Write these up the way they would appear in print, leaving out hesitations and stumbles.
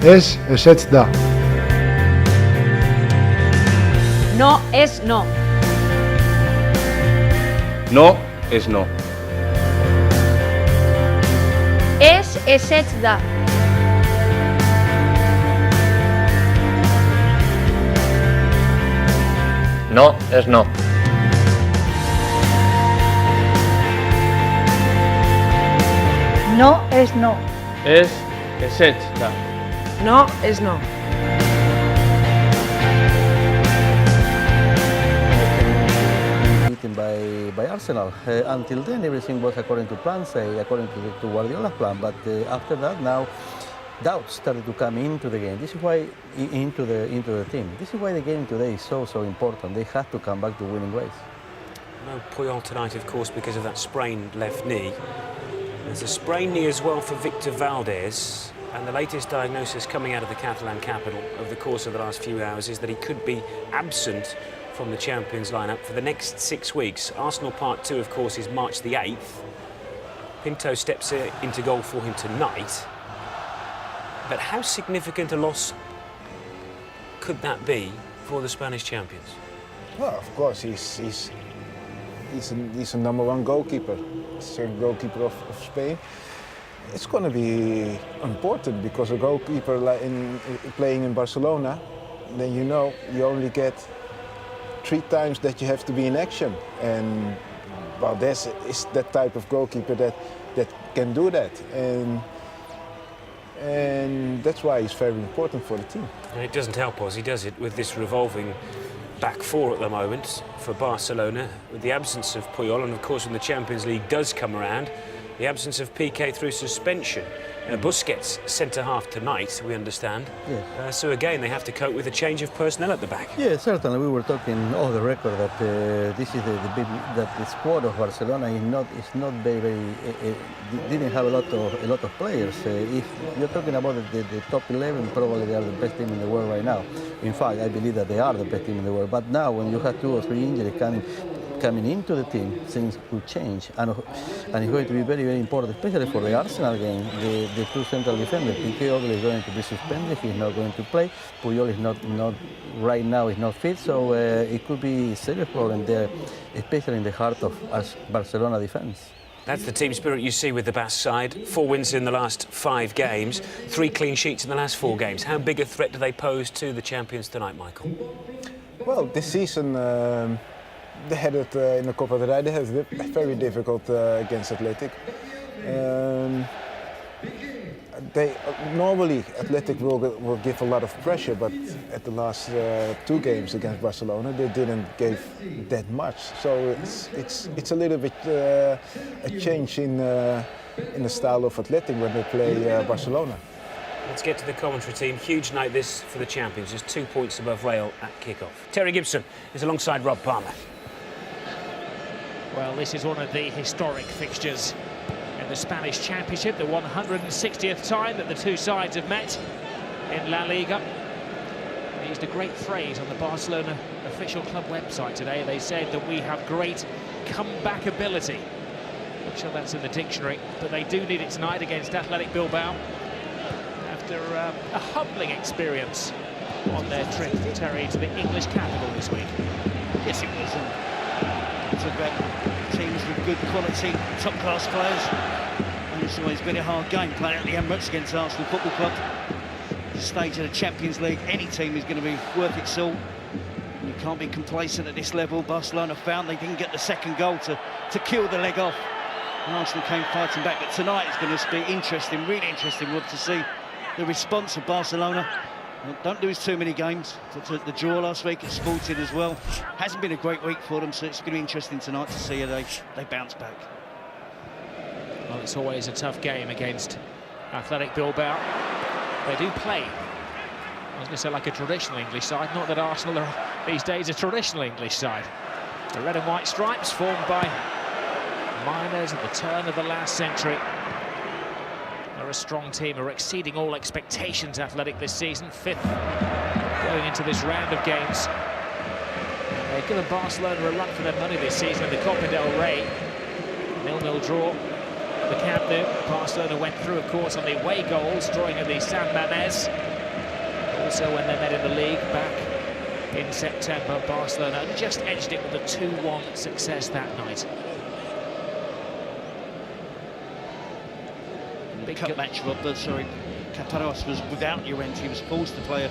Es set da. No es no. No es no. Es set da. No es no. No es no. Es set da. No es no. Beaten by Arsenal. Until then, everything was according to plan, say according to Guardiola's plan. But after that, now doubts started to come into the game. This is why into the team. This is why the game today is so important. They have to come back to winning ways. No Puyol tonight, of course, because of that sprained left knee. There's a sprained knee as well for Victor Valdez. And the latest diagnosis coming out of the Catalan capital over the course of the last few hours is that he could be absent from the Champions lineup for the next 6 weeks. Arsenal Part 2, of course, is March the 8th. Pinto steps into goal for him tonight. But how significant a loss could that be for the Spanish champions? Well, of course, he's a number one goalkeeper, second goalkeeper of Spain. It's going to be important because a goalkeeper playing in Barcelona, then you know you only get 3 times that you have to be in action. And Valdez is that type of goalkeeper that can do that. And that's why he's very important for the team. And it doesn't help us, he does it with this revolving back four at the moment for Barcelona, with the absence of Puyol, and of course when the Champions League does come around, the absence of Piqué through suspension. Busquets centre-half tonight, we understand. Yeah. So again, they have to cope with a change of personnel at the back. Yeah, certainly. We were talking off the record that this is the squad of Barcelona is not very didn't have a lot of players. If you're talking about the top 11, probably they are the best team in the world right now. In fact, I believe that they are the best team in the world. But now, when you have 2 or 3 injuries coming into the team, things could change, and it's going to be very, very important, especially for the Arsenal game. The 2 central defenders, Piqué is going to be suspended; he's not going to play. Puyol is not right now; is not fit, so it could be a serious problem there, especially in the heart of Barcelona defense. That's the team spirit you see with the Basque side. 4 wins in the last 5 games, 3 clean sheets in the last 4 games. How big a threat do they pose to the champions tonight, Michael? Well, this season. They had it in the Copa del Rey. They had it very difficult against Athletic. Normally Athletic will give a lot of pressure, but at the last 2 games against Barcelona, they didn't give that much. So it's a little bit a change in the style of Athletic when they play Barcelona. Let's get to the commentary team. Huge night this for the champions, just 2 points above Real at kick-off. Terry Gibson is alongside Rob Palmer. Well, this is one of the historic fixtures in the Spanish Championship, the 160th time that the 2 sides have met in La Liga. They used a great phrase on the Barcelona official club website today. They said that we have great comeback ability. I'm sure that's in the dictionary, but they do need it tonight against Athletic Bilbao after a humbling experience on their trip, Terry, to the English capital this week. Yes, it was. Talk about teams with good quality, top-class players. And it's always been a hard game playing at the Emirates against Arsenal Football Club. The stage of the Champions League, any team is going to be worth its salt. You can't be complacent at this level. Barcelona found they didn't get the second goal to kill the leg off. And Arsenal came fighting back. But tonight is going to be interesting, really interesting, Rob, to see the response of Barcelona. Don't lose too many games. The draw last week at Sporting as well. Hasn't been a great week for them, so it's going to be interesting tonight to see how they bounce back. Well, it's always a tough game against Athletic Bilbao. They do play, I was going to say, like a traditional English side. Not that Arsenal are these days a traditional English side. The red and white stripes formed by miners at the turn of the last century. They're a strong team, are exceeding all expectations, Athletic, this season. 5th going into this round of games. They've given Barcelona a run for their money this season in the Copa del Rey. 0-0 draw at the Camp Nou. Barcelona went through, of course, on the away goals, drawing at the San Mamés. Also, when they met in the league back in September, Barcelona just edged it with a 2-1 success that night. Big cup match, Caparrós was without Llorente. He was forced to play a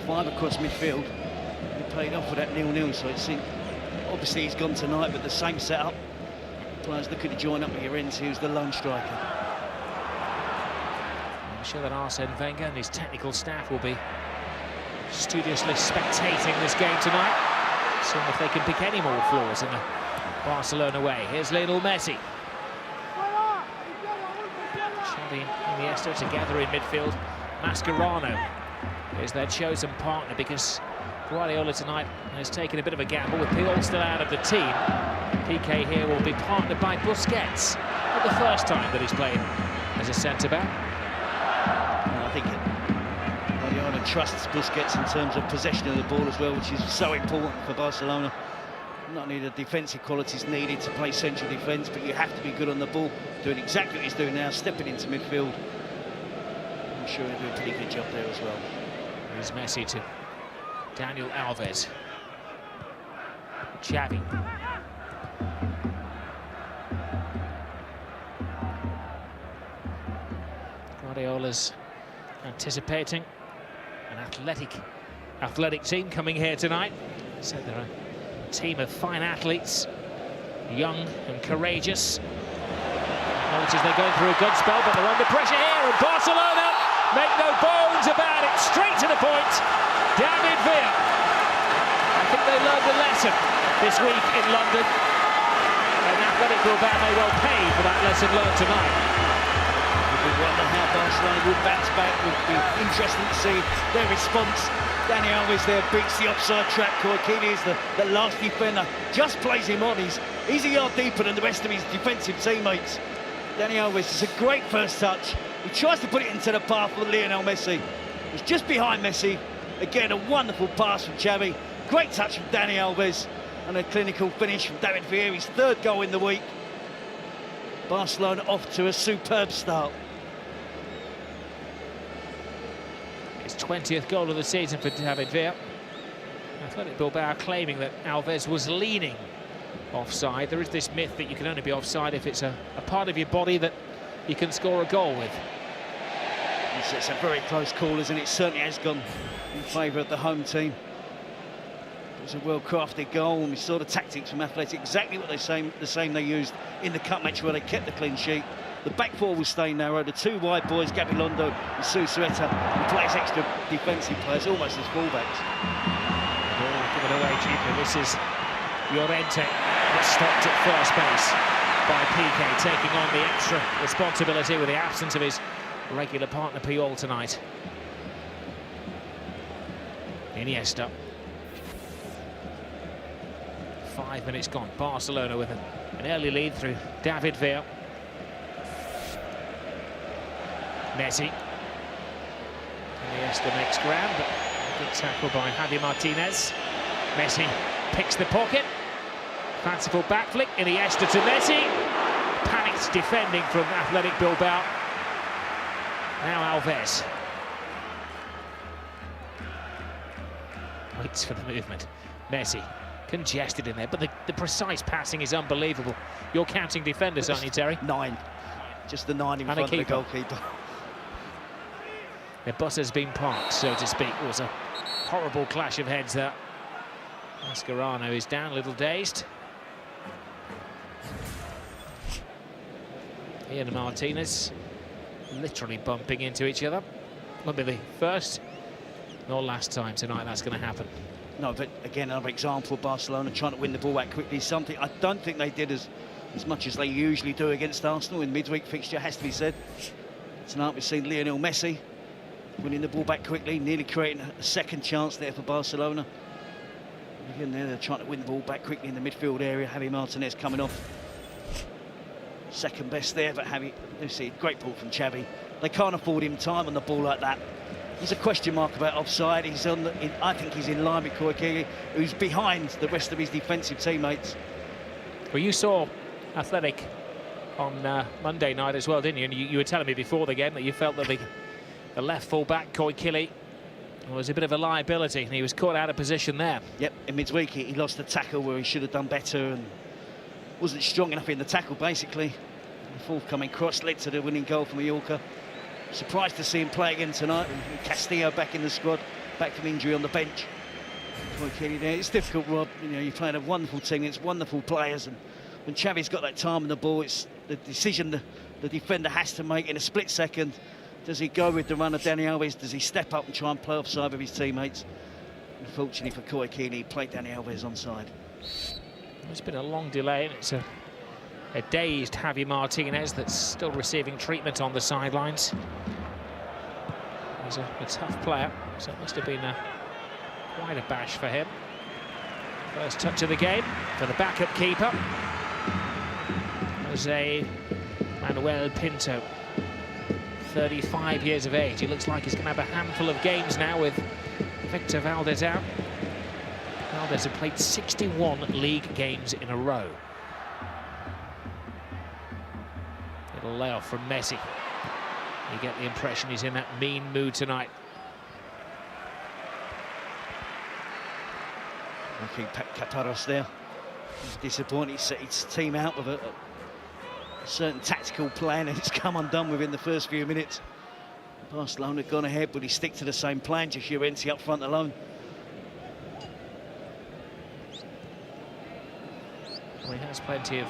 5 across midfield. He played off with that 0-0, so it seemed obviously he's gone tonight, but the same setup. Players looking to join up with Llorente, who's the lone striker. I'm sure that Arsene Wenger and his technical staff will be studiously spectating this game tonight, seeing if they can pick any more flaws in the Barcelona way. Here's Lionel Messi. Xavi and Iniesta together in midfield. Mascherano is their chosen partner because Guardiola tonight has taken a bit of a gamble with Puyol still out of the team. Piqué here will be partnered by Busquets. Not the first time that he's played as a centre-back. I think Guardiola trusts Busquets in terms of possession of the ball as well, which is so important for Barcelona. Not only the defensive qualities needed to play central defence, but you have to be good on the ball, doing exactly what he's doing now, stepping into midfield. I'm sure he'll do a pretty good job there as well. Here's Messi to Daniel Alves. Xavi. Guardiola's anticipating an athletic team coming here tonight. Said they're a team of fine athletes, young and courageous. Notice they're going through a good spell, but they're under pressure here, and Barcelona make no bones about it. Straight to the point, David Villa. I think they learned a lesson this week in London, and Athletic Bilbao may well pay for that lesson learned tonight. We wonder how Barcelona will bounce back. It would be interesting to see their response. Dani Alves there beats the offside trap. Koikini is the last defender, just plays him on. He's a yard deeper than the rest of his defensive teammates. Dani Alves is a great first touch. He tries to put it into the path of Lionel Messi. It's just behind Messi. Again, a wonderful pass from Xavi. Great touch from Dani Alves. And a clinical finish from David Villa, his 3rd goal in the week. Barcelona off to a superb start. His 20th goal of the season for David Villa. Athletic Bilbao claiming that Alves was leaning offside. There is this myth that you can only be offside if it's a part of your body that you can score a goal with. It's a very close call, isn't it? It certainly has gone in favour of the home team. It was a well-crafted goal, and we saw the tactics from Athletic, exactly what the same they used in the cup match where they kept the clean sheet. The back four will stay narrow. The 2 wide boys, Gabilondo and Suscribete, who play as extra defensive players, almost as fullbacks. Give it away, cheaply. This is Llorente, that's stopped at first base by Piqué, taking on the extra responsibility with the absence of his regular partner Puyol tonight. Iniesta. 5 minutes gone. Barcelona with an early lead through David Villa. Messi. Iniesta makes ground, but a good tackle by Javi Martinez. Messi picks the pocket. Fanciful back flick. Iniesta to Messi. Panicked defending from Athletic Bilbao. Now Alves. Waits for the movement. Messi. Congested in there, but the precise passing is unbelievable. You're counting defenders, aren't you, Terry? 9. Just the 9 in front of the goalkeeper. The bus has been parked, so to speak. It was a horrible clash of heads there. Mascherano is down, a little dazed. Ian and Martinez literally bumping into each other. Won't be the first nor last time tonight that's going to happen. No, but again, another example of Barcelona trying to win the ball back quickly. Something I don't think they did as much as they usually do against Arsenal in midweek fixture, has to be said. Tonight we've seen Lionel Messi winning the ball back quickly, nearly creating a second chance there for Barcelona. Again, they're trying to win the ball back quickly in the midfield area. Javi Martinez coming off. Second best there, but Javi, you see, great ball from Xavi. They can't afford him time on the ball like that. There's a question mark about offside. He's on. I think he's in line with Koikini, who's behind the rest of his defensive teammates. Well, you saw Athletic on Monday night as well, didn't you? And you were telling me before the game that you felt that the left full-back, Koikili, Well, it was a bit of a liability, and he was caught out of position there. Yep, in midweek he lost the tackle where he should have done better and wasn't strong enough in the tackle, basically. The forthcoming cross led to the winning goal for Mallorca. Surprised to see him play again tonight. And Castillo back in the squad, back from injury on the bench. It's difficult, Rob. You know, you're playing a wonderful team, it's wonderful players, and when Xavi's got that time on the ball, it's the decision the defender has to make in a split second. Does he go with the run of Dani Alves? Does he step up and try and play offside with his teammates? Unfortunately for Koikini, he played Dani Alves onside. It's been a long delay, and it's a dazed Javi Martinez that's still receiving treatment on the sidelines. He's a tough player, so it must have been quite a bash for him. First touch of the game for the backup keeper, Jose Manuel Pinto, 35 years of age. He looks like he's going to have a handful of games now with Victor Valdez out. Valdez has played 61 league games in a row. Little layoff from Messi. You get the impression he's in that mean mood tonight. I think Caparros there. He's disappointed. He set his team out with a certain tactical plan, and it's come undone within the first few minutes. Barcelona had gone ahead, but he stick to the same plan, just Llorente up front alone. Well, he has plenty of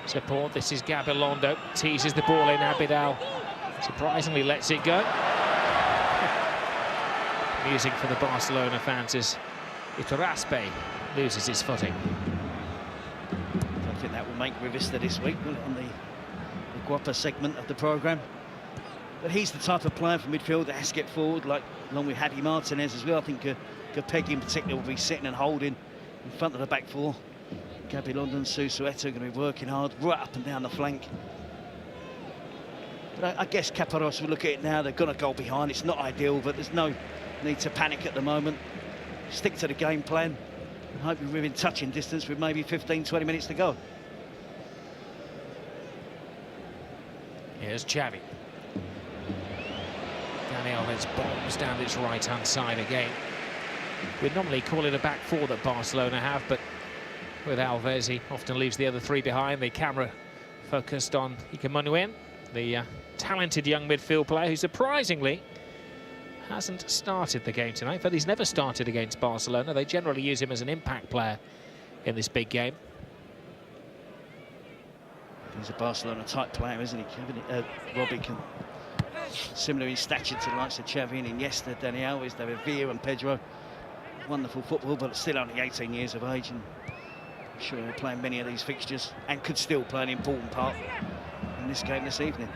support. This is Gabilondo, teases the ball in. Abidal surprisingly lets it go. Music for the Barcelona fans as Iturraspe loses his footing. I don't think that will make Revista this week, will it, on the Guapa segment of the programme. But he's the type of player for midfield that has to get forward, like along with Javi Martinez as well. I think Capegui in particular will be sitting and holding in front of the back four. Gabilondo and Suscribete are going to be working hard right up and down the flank. But I guess Caparros will look at it now. They've got a goal behind. It's not ideal, but there's no need to panic at the moment. Stick to the game plan and hope we're within touching distance with maybe 15-20 minutes to go. Here's Xavi. Dani Alves bombs down its right-hand side again. We'd normally call it a back four that Barcelona have, but with Alves, he often leaves the other three behind. The camera focused on Iker Manuel, the talented young midfield player who surprisingly hasn't started the game tonight. But he's never started against Barcelona. They generally use him as an impact player in this big game. He's a Barcelona-type player, isn't he, Kevin? Robbie similar in stature to the likes of Xavi and Iniesta, Dani Alves, David Villa and Pedro. Wonderful football, but still only 18 years of age, and I'm sure he'll play in many of these fixtures and could still play an important part in this game this evening.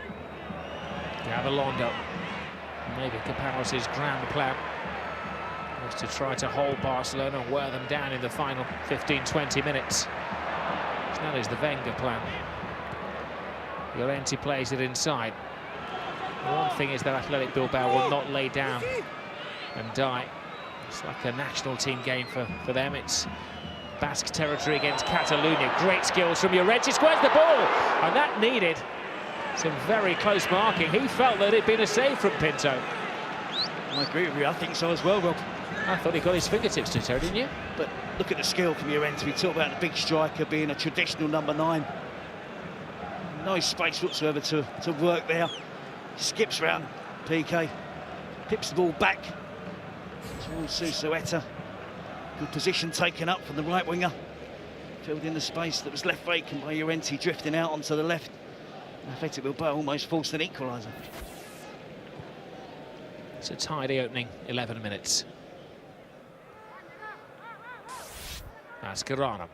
Gabilondo. Maybe Caparros' grand plan was to try to hold Barcelona and wear them down in the final 15-20 minutes. That is the Wenger plan. Llorente plays it inside. The one thing is that Athletic Bilbao will not lay down and die. It's like a national team game for them. It's Basque territory against Catalonia. Great skills from Llorente. Squares the ball, and that needed some very close marking. He felt that it'd been a save from Pinto. I agree with you. I think so as well, Rob. I thought he got his fingertips to it, didn't you? But look at the skill from Llorente. We talk about the big striker being a traditional number 9. No space whatsoever to work there. Skips round PK, pips the ball back towards Suscribete. Good position taken up from the right winger. Filled in the space that was left vacant by Llorente, drifting out onto the left. Athletic Bilbao almost forced an equaliser. It's a tidy opening 11 minutes. Mascherano.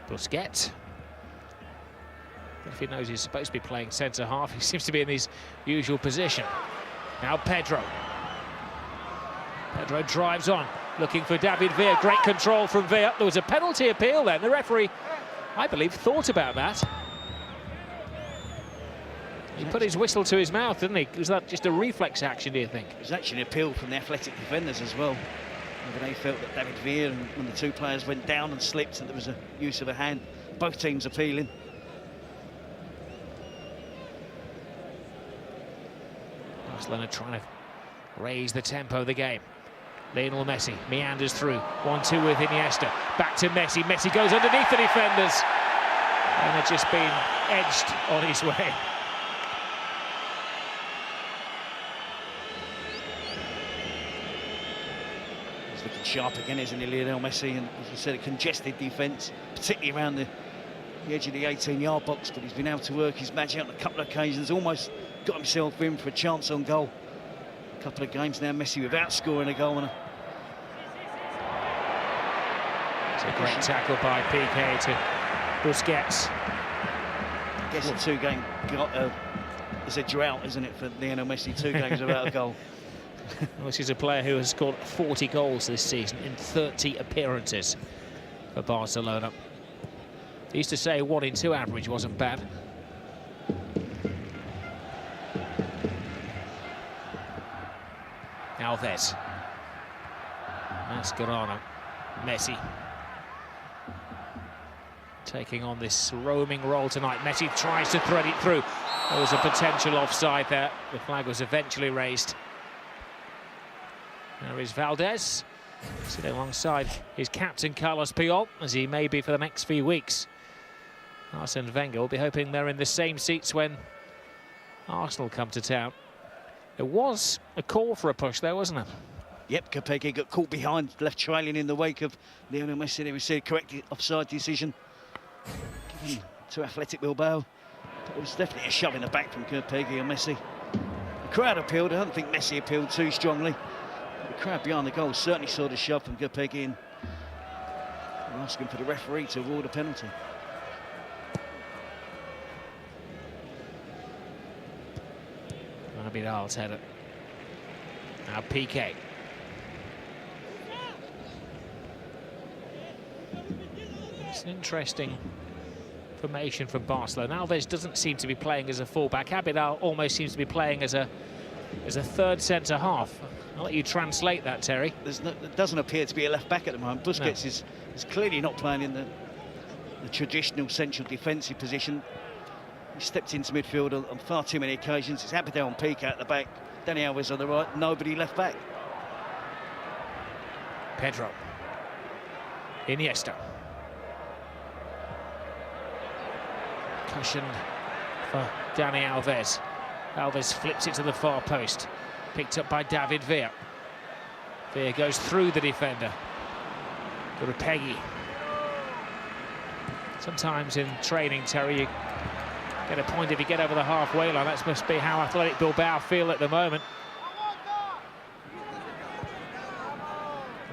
Busquets. If he knows he's supposed to be playing centre-half, he seems to be in his usual position. Now Pedro. Pedro drives on, looking for David Villa. Great control from Villa. There was a penalty appeal then. The referee, I believe, thought about that. He put his whistle to his mouth, didn't he? Was that just a reflex action, do you think? It was actually an appeal from the Athletic defenders as well. But they felt that David Villa, and when the two players went down and slipped, and there was a use of a hand. Both teams appealing. Barcelona trying to raise the tempo of the game. Lionel Messi meanders through, 1-2 with Iniesta, back to Messi. Messi goes underneath the defenders and had just been edged on his way. He's looking sharp again, isn't he, Lionel Messi? And as you said, a congested defence, particularly around the edge of the 18-yard box, but he's been able to work his magic on a couple of occasions, almost got himself in for a chance on goal. A couple of games now, Messi without scoring a goal. And it's a great tackle by Piqué to Busquets. I guess a two-game it's a drought, isn't it, for Lionel Messi? 2 games without a goal. Well, this is a player who has scored 40 goals this season in 30 appearances for Barcelona. He used to say 1 in 2 average wasn't bad. Alves. Mascherano. Messi. Taking on this roaming role tonight. Messi tries to thread it through. There was a potential offside there. The flag was eventually raised. There is Valdez, sitting alongside his captain Carlos Puyol, as he may be for the next few weeks. Arsene Wenger will be hoping they're in the same seats when Arsenal come to town. There was a call for a push there, wasn't there? Yep, Capeke got caught behind, left trailing in the wake of Lionel Messi. They received correct offside decision given to Athletic Bilbao. But it was definitely a shove in the back from Capeke and Messi. The crowd appealed. I don't think Messi appealed too strongly. But the crowd behind the goal certainly saw the shove from Capeke and were asking for the referee to award a penalty. Vidal's header. Now Piqué. It's an interesting formation from Barcelona. Alves doesn't seem to be playing as a fullback. Abidal almost seems to be playing as a third centre half. I'll let you translate that, Terry. There doesn't appear to be a left back at the moment. Busquets is clearly not playing in the traditional central defensive position. He stepped into midfield on far too many occasions. It's Abidal and Piqué at the back, Dani Alves on the right, nobody left back. Pedro. Iniesta. Cushioned for Dani Alves. Alves flips it to the far post. Picked up by David Villa. Villa goes through the defender. Urpegui. Sometimes in training, Terry, you get a point if you get over the halfway line. That must be how Athletic Bilbao feel at the moment.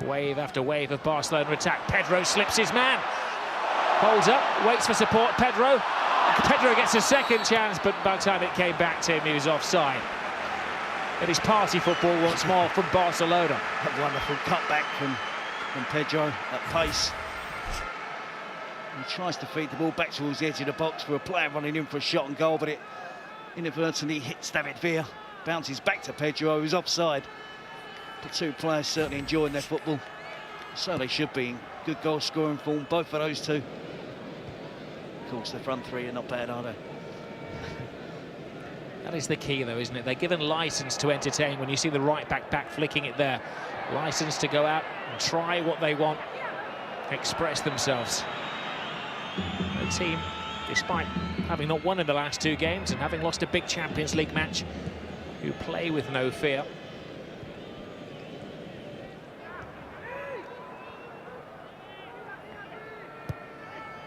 Wave after wave of Barcelona attack. Pedro slips his man. Holds up, waits for support. Pedro gets a second chance, but by the time it came back to him, he was offside. It is party football once more from Barcelona. A wonderful cutback from Pedro at pace. He tries to feed the ball back towards the edge of the box for a player running in for a shot and goal, but it inadvertently hits David Villa. Bounces back to Pedro, who's offside. The two players certainly enjoying their football. So they should be in good goal scoring form, both of those two. Of course, the front three are not bad, are they? That is the key, though, isn't it? They're given licence to entertain. When you see the right back flicking it there, licence to go out and try what they want, express themselves. The team, despite having not won in the last 2 games and having lost a big Champions League match, who play with no fear.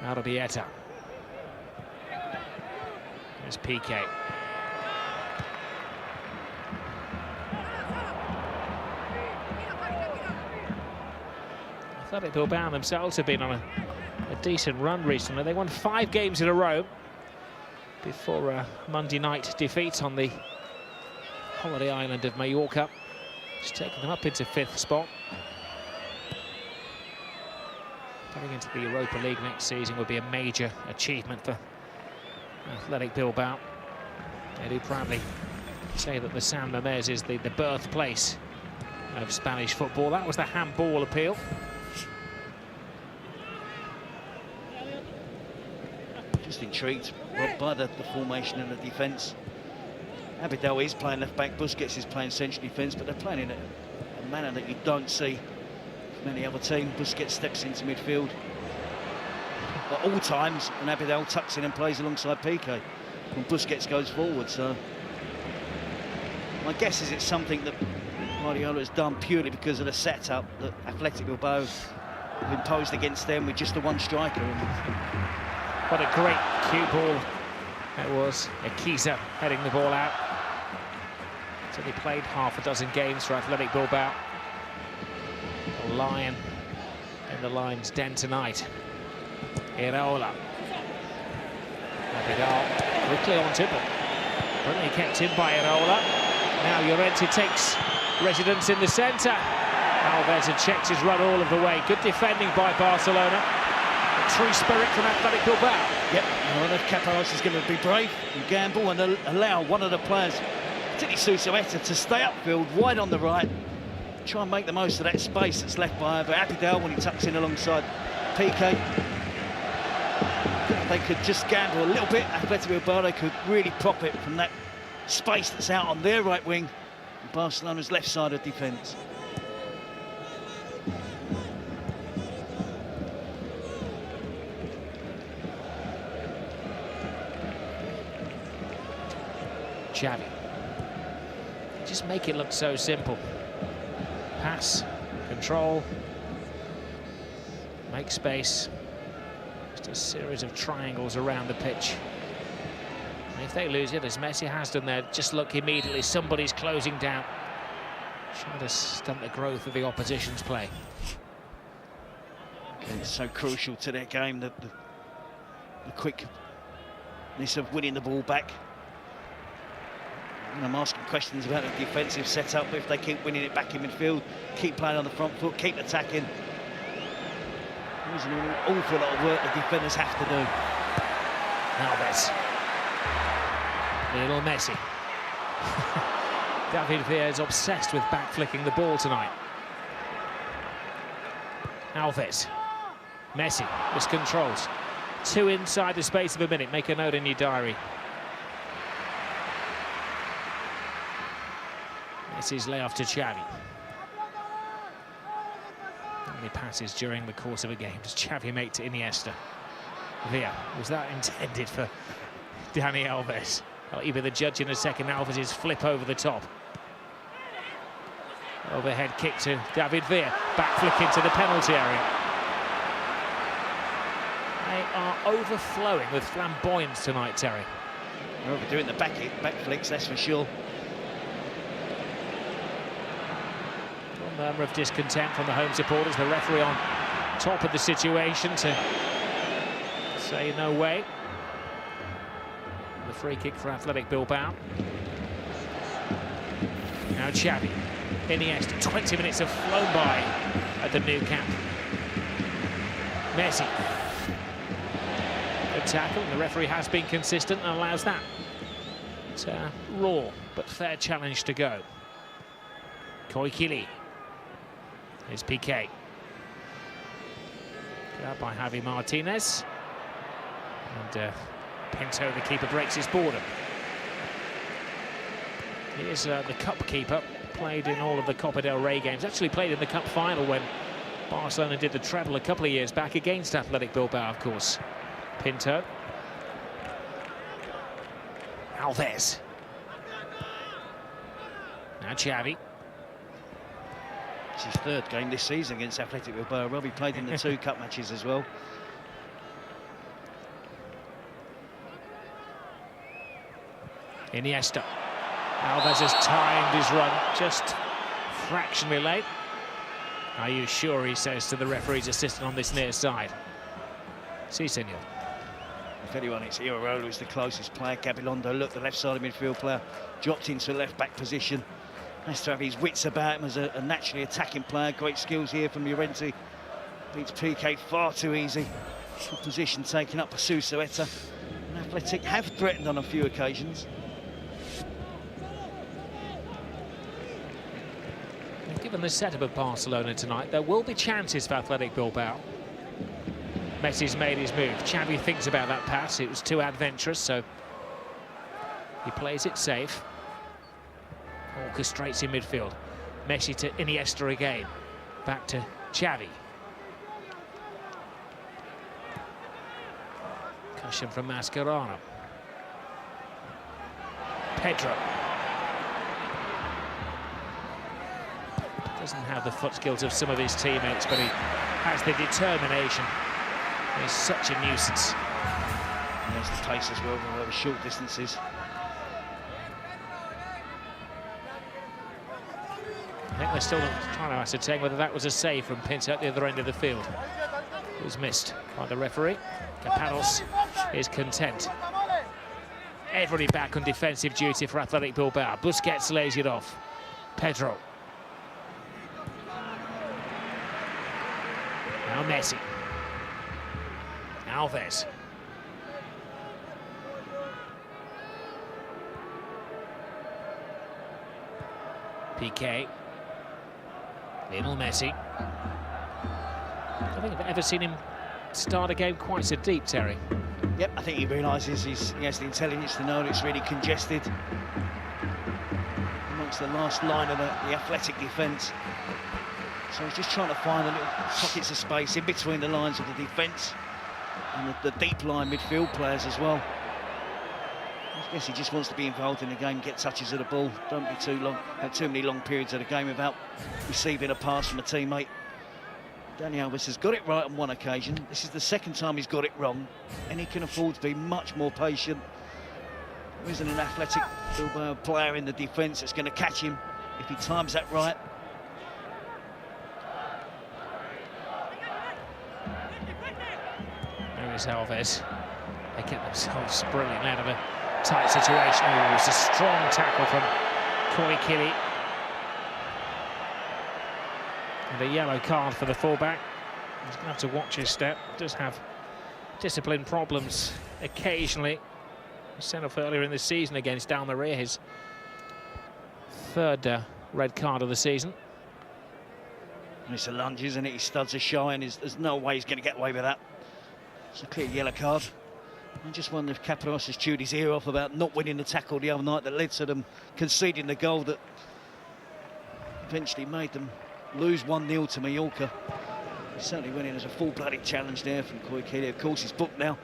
Arabieta. There's Piqué. Athletic Bilbao themselves have been on a decent run recently. They won 5 games in a row before a Monday night defeat on the holiday island of Mallorca. It's taken them up into 5th spot. Getting into the Europa League next season would be a major achievement for Athletic Bilbao. They do proudly say that the San Mamés is the birthplace of Spanish football. That was the handball appeal. Just intrigued by the formation and the defence. Abidal is playing left back, Busquets is playing central defence, but they're playing in a manner that you don't see from any other team. Busquets steps into midfield at all times, and Abidal tucks in and plays alongside Piqué when Busquets goes forward. So my guess is it's something that Guardiola has done purely because of the setup that Athletic Bilbao have imposed against them with just the one striker. What a great cue ball that was. Akiza heading the ball out. He's only played half a dozen games for Athletic Bilbao. A lion in the lion's den tonight. Iraola. Abidal quickly on Tibble. Brilliantly kept in by Iraola. Now Llorente takes residence in the centre. Alves had checked his run all of the way. Good defending by Barcelona. A true spirit from Athletic Bilbao. Yep, well, Caparrós is going to be brave and gamble and allow one of the players, particularly Suscribete, to stay upfield, wide on the right, try and make the most of that space that's left by Abidal when he tucks in alongside Piqué. If they could just gamble a little bit, Athletic Bilbao could really profit from that space that's out on their right wing, Barcelona's left side of defence. Xavi. Just make it look so simple. Pass, control, make space. Just a series of triangles around the pitch. And if they lose it, as Messi has done there, just look immediately, somebody's closing down. Trying to stunt the growth of the opposition's play. It's so crucial to their game, the quickness of winning the ball back. And I'm asking questions about the defensive setup, but if they keep winning it back in midfield, keep playing on the front foot, keep attacking, there's an awful lot of work the defenders have to do. Alves. Little Messi. David Villa is obsessed with back-flicking the ball tonight. Alves. Messi miscontrols. 2 inside the space of a minute. Make a note in your diary. Messi's layoff to Xavi. Only passes during the course of a game. Does Xavi make to Iniesta? Villa. Was that intended for Dani Alves? I'll either the judge in a second. Alves' flip over the top. Overhead kick to David Villa. Back flick into the penalty area. They are overflowing with flamboyance tonight, Terry. They're overdoing the back flicks, that's for sure. A murmur of discontent from the home supporters. The referee on top of the situation to say no way. The free kick for Athletic Bilbao. Now Xavi. Iniesta. 20 minutes have flown by at the new camp. Messi. Good tackle. The referee has been consistent and allows that. It's a raw but fair challenge to go. Koikili. Here's Piqué. Grabbed by Javi Martinez. And Pinto, the keeper, breaks his border. Here's the cup keeper. Played in all of the Copa del Rey games. Actually played in the cup final when Barcelona did the treble a couple of years back against Athletic Bilbao, of course. Pinto. Alves. Now Xavi. It's his 3rd game this season against Athletic Bilbao. Well, he played in the 2 cup matches as well. Iniesta. Alves has timed his run just fractionally late. Are you sure, he says to the referee's assistant on this near side. Si, senor. If anyone, it's Iraola who's the closest player. Gabilondo, look, the left side of midfield player, dropped into the left-back position. Has to have his wits about him as a naturally attacking player. Great skills here from Llorente. Beats Piqué far too easy. Good position taken up by Suscribete. And Athletic have threatened on a few occasions. Given the setup of Barcelona tonight, there will be chances for Athletic Bilbao. Messi's made his move. Xavi thinks about that pass. It was too adventurous, so he plays it safe. orchestrates in midfield. Messi to Iniesta again. Back to Xavi. Cushion from Mascherano. Pedro. Doesn't have the foot skills of some of his teammates, but he has the determination. He's such a nuisance. He has the pace as well over short distances. I think they're still trying to ascertain whether that was a save from Pinto at the other end of the field. It was missed by the referee. Capados is content. Everybody back on defensive duty for Athletic Bilbao. Busquets lays it off. Pedro. Now Messi. Alves. Piqué. Lionel Messi. I don't think I've ever seen him start a game quite so deep, Terry. Yep, I think he realises he has the intelligence to know that it's really congested amongst the last line of the Athletic defence. So he's just trying to find the little pockets of space in between the lines of the defence and the deep line midfield players as well. I guess he just wants to be involved in the game, get touches of the ball, don't be too long, have too many long periods of the game without receiving a pass from a teammate. Dani Alves has got it right on one occasion. This is the second time he's got it wrong, and he can afford to be much more patient. There isn't an Athletic Bilbao player in the defence that's going to catch him if he times that right. There is Alves. They get themselves brilliant out of a tight situation. Oh, it's a strong tackle from Koikili. And a yellow card for the fullback. He's going to have to watch his step. Does have discipline problems occasionally. He was sent off earlier in the season against Almeria, his third red card of the season. It's a lunge, isn't it? His studs are showing. There's no way he's going to get away with that. It's a clear yellow card. I just wonder if Caparrós has chewed his ear off about not winning the tackle the other night that led to them conceding the goal that eventually made them lose 1-0 to Mallorca. He certainly went in as a full-blooded challenge there from Koikili. Of course, he's booked now.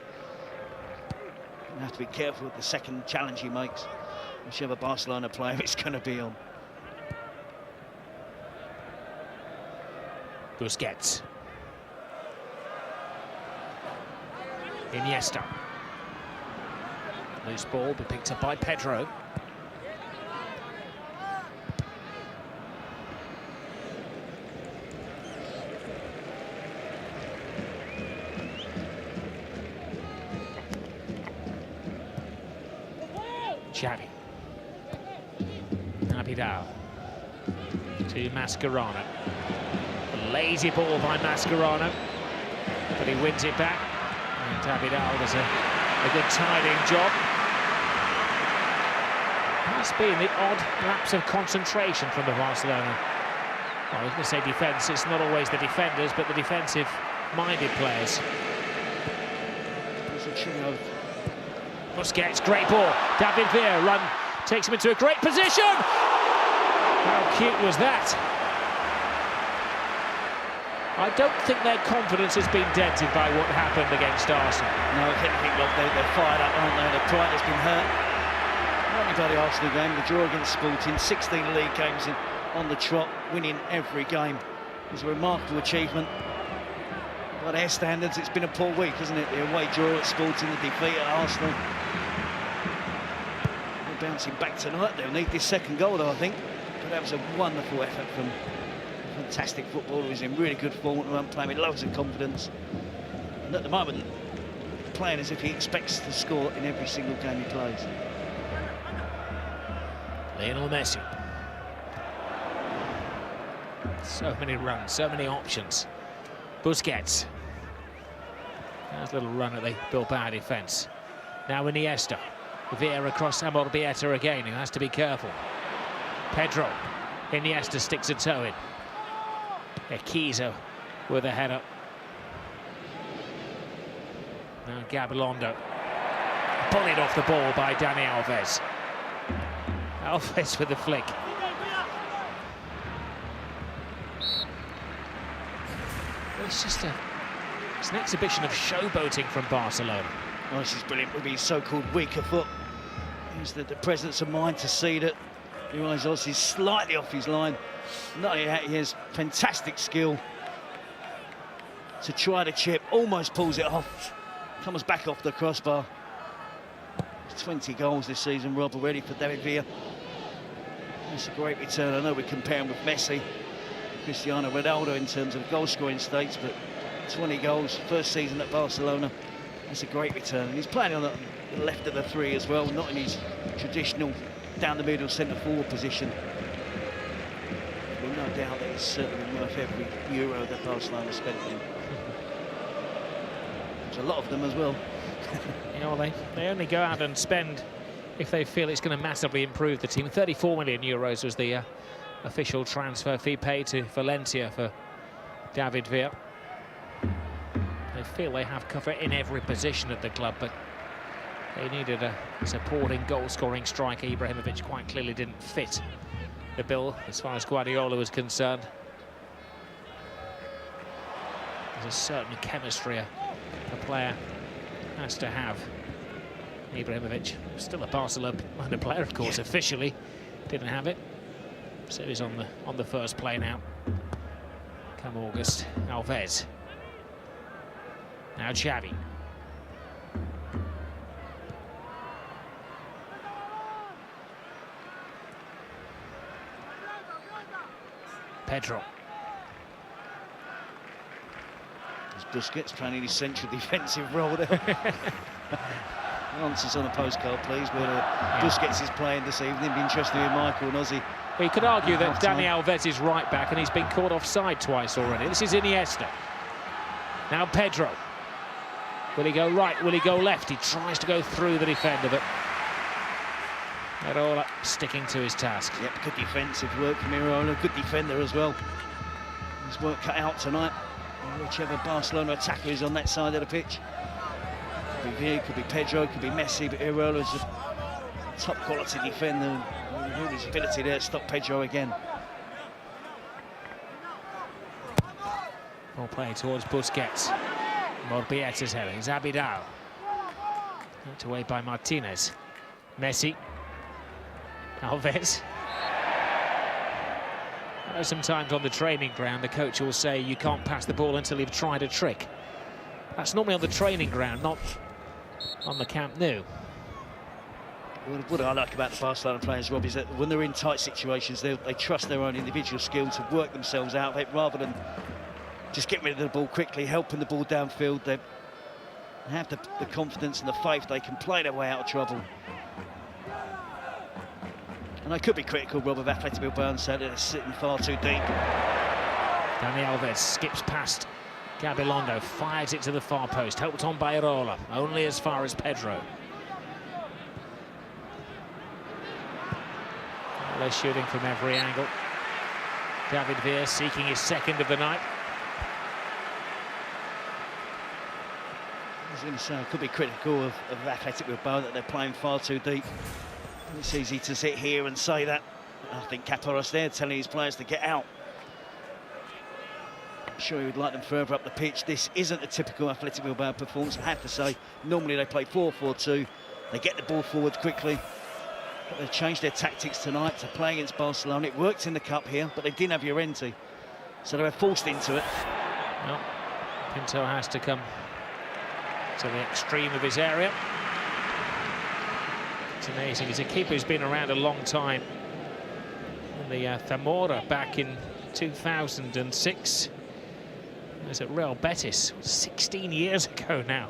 Gonna have to be careful with the second challenge he makes, whichever Barcelona player it's going to be on. Busquets. Iniesta. Loose ball, but picked up by Pedro. Xavi. Abidal. To Mascherano. A lazy ball by Mascherano, but he wins it back. And Abidal does a good tiding job. Has been the odd lapse of concentration from the Barcelona. Well, I was going to say defence. It's not always the defenders, but the defensive-minded players. Busquets, great ball. David Villa takes him into a great position. How cute was that? I don't think their confidence has been dented by what happened against Arsenal. No, if anything, look, they're fired up, aren't they? Their pride has been hurt. Not only by the Arsenal game, the draw against Sporting, 16 league games on the trot, winning every game. It was a remarkable achievement. By their standards, it's been a poor week, hasn't it? The away draw at Sporting, the defeat at Arsenal. They're bouncing back tonight. They'll need this second goal, though, I think. But that was a wonderful effort from a fantastic footballer who's in really good form and playing with loads of confidence. And at the moment, playing as if he expects to score in every single game he plays. Lionel Messi. So many runs, so many options. Busquets. There's a little run at the Bilbao defence. Now Iniesta. Villa across Amorbieta again, who has to be careful. Pedro. Iniesta sticks a toe in. Ekizo with a header. Now Gabilondo. Bullied off the ball by Dani Alves. Alves with the flick. it's just it's an exhibition of showboating from Barcelona. Oh, this is brilliant with his so-called weaker foot. He's the presence of mind to see that Rojiblanquizados is slightly off his line. Not only that, he has fantastic skill to try to chip, almost pulls it off, comes back off the crossbar. 20 goals this season, Rob, already for David Villa. It's a great return. I know we compare him with Messi, Cristiano Ronaldo in terms of goal-scoring stakes, but 20 goals, first season at Barcelona. That's a great return. And he's playing on the left of the three as well, not in his traditional down-the-middle centre-forward position. But no doubt that he's certainly worth every euro that Barcelona spent in. There's a lot of them as well. You know, they only go out and spend if they feel it's going to massively improve the team. 34 million euros was the official transfer fee paid to Valencia for David Villa. They feel they have cover in every position at the club, but they needed a supporting goal-scoring striker. Ibrahimovic quite clearly didn't fit the bill as far as Guardiola was concerned. There's a certain chemistry a player has to have. Ibrahimovic, still a Barcelona player, of course, officially didn't have it. So he's on the first play now. Come August, Alves. Now Xavi. Pedro. Busquets playing in his central defensive role there. Answers on a postcard, please, where Busquets is playing this evening. Be interesting with Michael and Ozzy. Well, you could argue that Dani Alves is right back and he's been caught offside twice already. This is Iniesta. Now Pedro. Will he go right? Will he go left? He tries to go through the defender, but Irola sticking to his task. Yep, good defensive work from Irola. Good defender as well. His work cut out tonight. Whichever Barcelona attacker is on that side of the pitch. Could be Villa, could be Pedro, could be Messi, but Irola's a top quality defender. And his ability there to stop Pedro again. Ball play towards Busquets. Morbieta's heading. Zabidal. Knocked away by Martinez. Messi. Alves. Sometimes on the training ground, the coach will say you can't pass the ball until you've tried a trick. That's normally on the training ground, not on the Camp Nou. What I like about the Barcelona players, Rob, is that when they're in tight situations, they trust their own individual skill to work themselves out of it, rather than just getting rid of the ball quickly, helping the ball downfield. They have the confidence and the faith they can play their way out of trouble. And I could be critical, Rob, of Athletic Bilbao and say that they're sitting far too deep. Dani Alves skips past Gabilondo, fires it to the far post, helped on by Irola, only as far as Pedro. Well, they're shooting from every angle. David Villa seeking his second of the night. I was going to say, I could be critical of Athletic Bilbao that they're playing far too deep. It's easy to sit here and say that. I think Caparros there telling his players to get out. I'm sure he would like them further up the pitch. This isn't a typical Athletic Bilbao performance, I have to say. Normally they play 4-4-2. They get the ball forward quickly. But they've changed their tactics tonight to play against Barcelona. It worked in the cup here, but they didn't have Llorente. So they were forced into it. Well, Pinto has to come to the extreme of his area. It's amazing. He's a keeper who's been around a long time. In the Zamora back in 2006. He was at Real Betis 16 years ago now.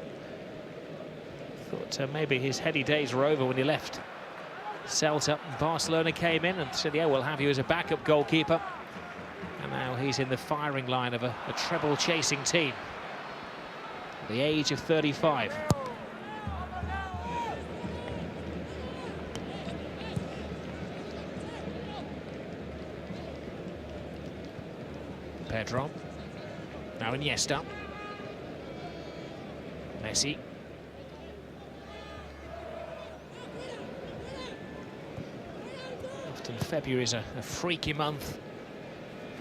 Thought maybe his heady days were over when he left Celta. Barcelona came in and said, yeah, we'll have you as a backup goalkeeper. And now he's in the firing line of a treble-chasing team. At the age of 35. Pedro. Now Iniesta. Messi. Often February is a freaky month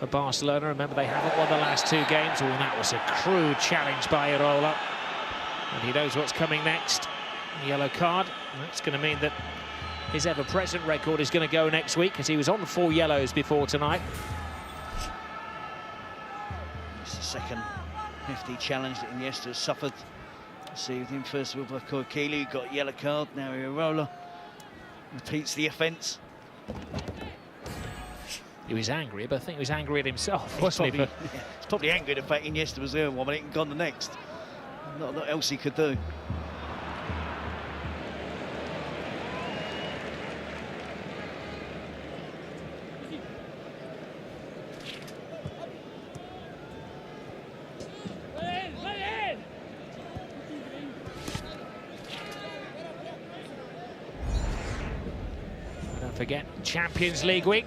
for Barcelona. Remember, they haven't won the last 2 games. Oh, that was a crude challenge by Irola. And he knows what's coming next. A yellow card. That's going to mean that his ever-present record is going to go next week, as he was on 4 yellows before tonight. It's the second hefty challenge that Iniesta has suffered this evening. First of all by Koikili, got a yellow card. Now Irola repeats the offence. He was angry, but I think he was angry at himself, wasn't he? He's probably angry at the fact Iniesta was there 1 minute and gone the next. Not a lot else he could do. Don't forget, Champions League week.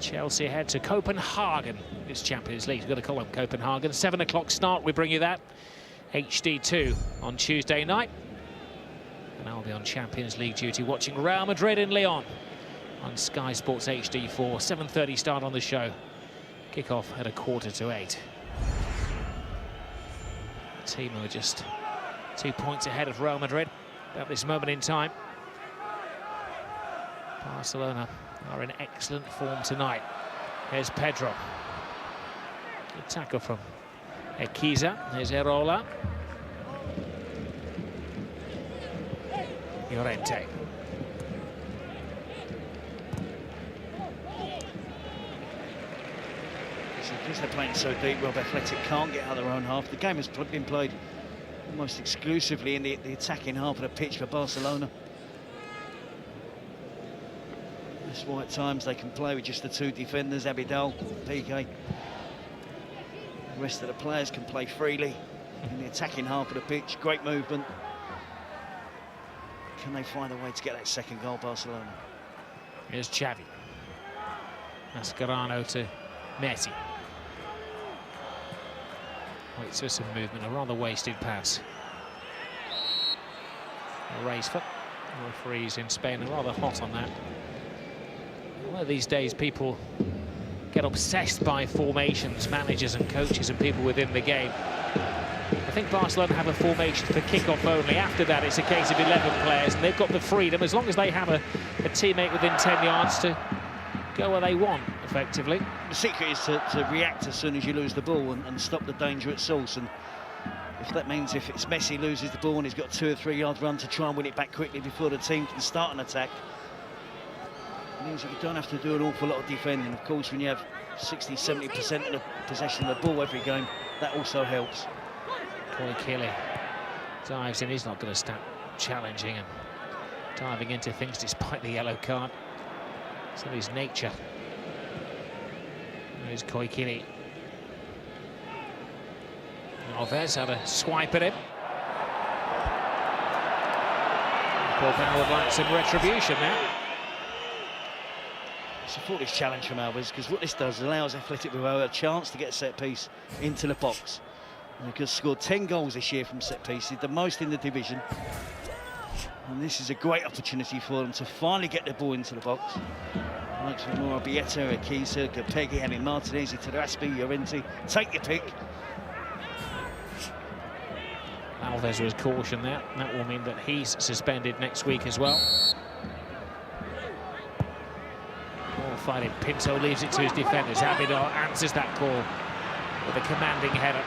Chelsea head to Copenhagen. It's Champions League, we've got to call them Copenhagen. 7 o'clock start, we bring you that. HD2 on Tuesday night. And I'll be on Champions League duty watching Real Madrid in Lyon on Sky Sports HD4. 7:30 start on the show. Kick-off at 7:45. The team are just 2 points ahead of Real Madrid at this moment in time. Barcelona are in excellent form tonight. Here's Pedro. Good tackle from Ekiza. There's Irola. Llorente. Because they're playing so deep, Rob Athletic can't get out of their own half. The game has been played almost exclusively in the attacking half of the pitch for Barcelona. That's why at times they can play with just the 2 defenders, Abidal, PK. The rest of the players can play freely in the attacking half of the pitch. Great movement. Can they find a way to get that second goal, Barcelona? Here's Xavi. Mascherano to Messi. Waits for some movement, a rather wasted pass. A race foot. The referees in Spain are rather hot on that. One of these days, people get obsessed by formations, managers and coaches and people within the game. I think Barcelona have a formation for kick-off only. After that, it's a case of 11 players, and they've got the freedom, as long as they have a teammate within 10 yards, to go where they want, effectively. The secret is to react as soon as you lose the ball and stop the danger at source. And if that means if it's Messi loses the ball and he's got a 2 or 3 yard run to try and win it back quickly before the team can start an attack, it means that you don't have to do an awful lot of defending. Of course, when you have 60–70% of the possession of the ball every game, that also helps. Koikili dives in. He's not going to stop challenging and diving into things despite the yellow card. It's in his nature. There's Koikili. Alves had a swipe at him. Bilbao would like some retribution now. It's a foolish challenge from Alves, because what this does allows Athletic Bilbao a chance to get a set piece into the box. And they've scored 10 goals this year from set pieces, the most in the division. And this is a great opportunity for them to finally get the ball into the box. Likes for more Bieta, Ekiza, Capegui, Javi Martinez, Terraspi, Llorente. Take your pick. Alves was cautioned there. That will mean that he's suspended next week as well. Ball fighting. Pinto leaves it to his defenders. Abidal answers that call with a commanding header.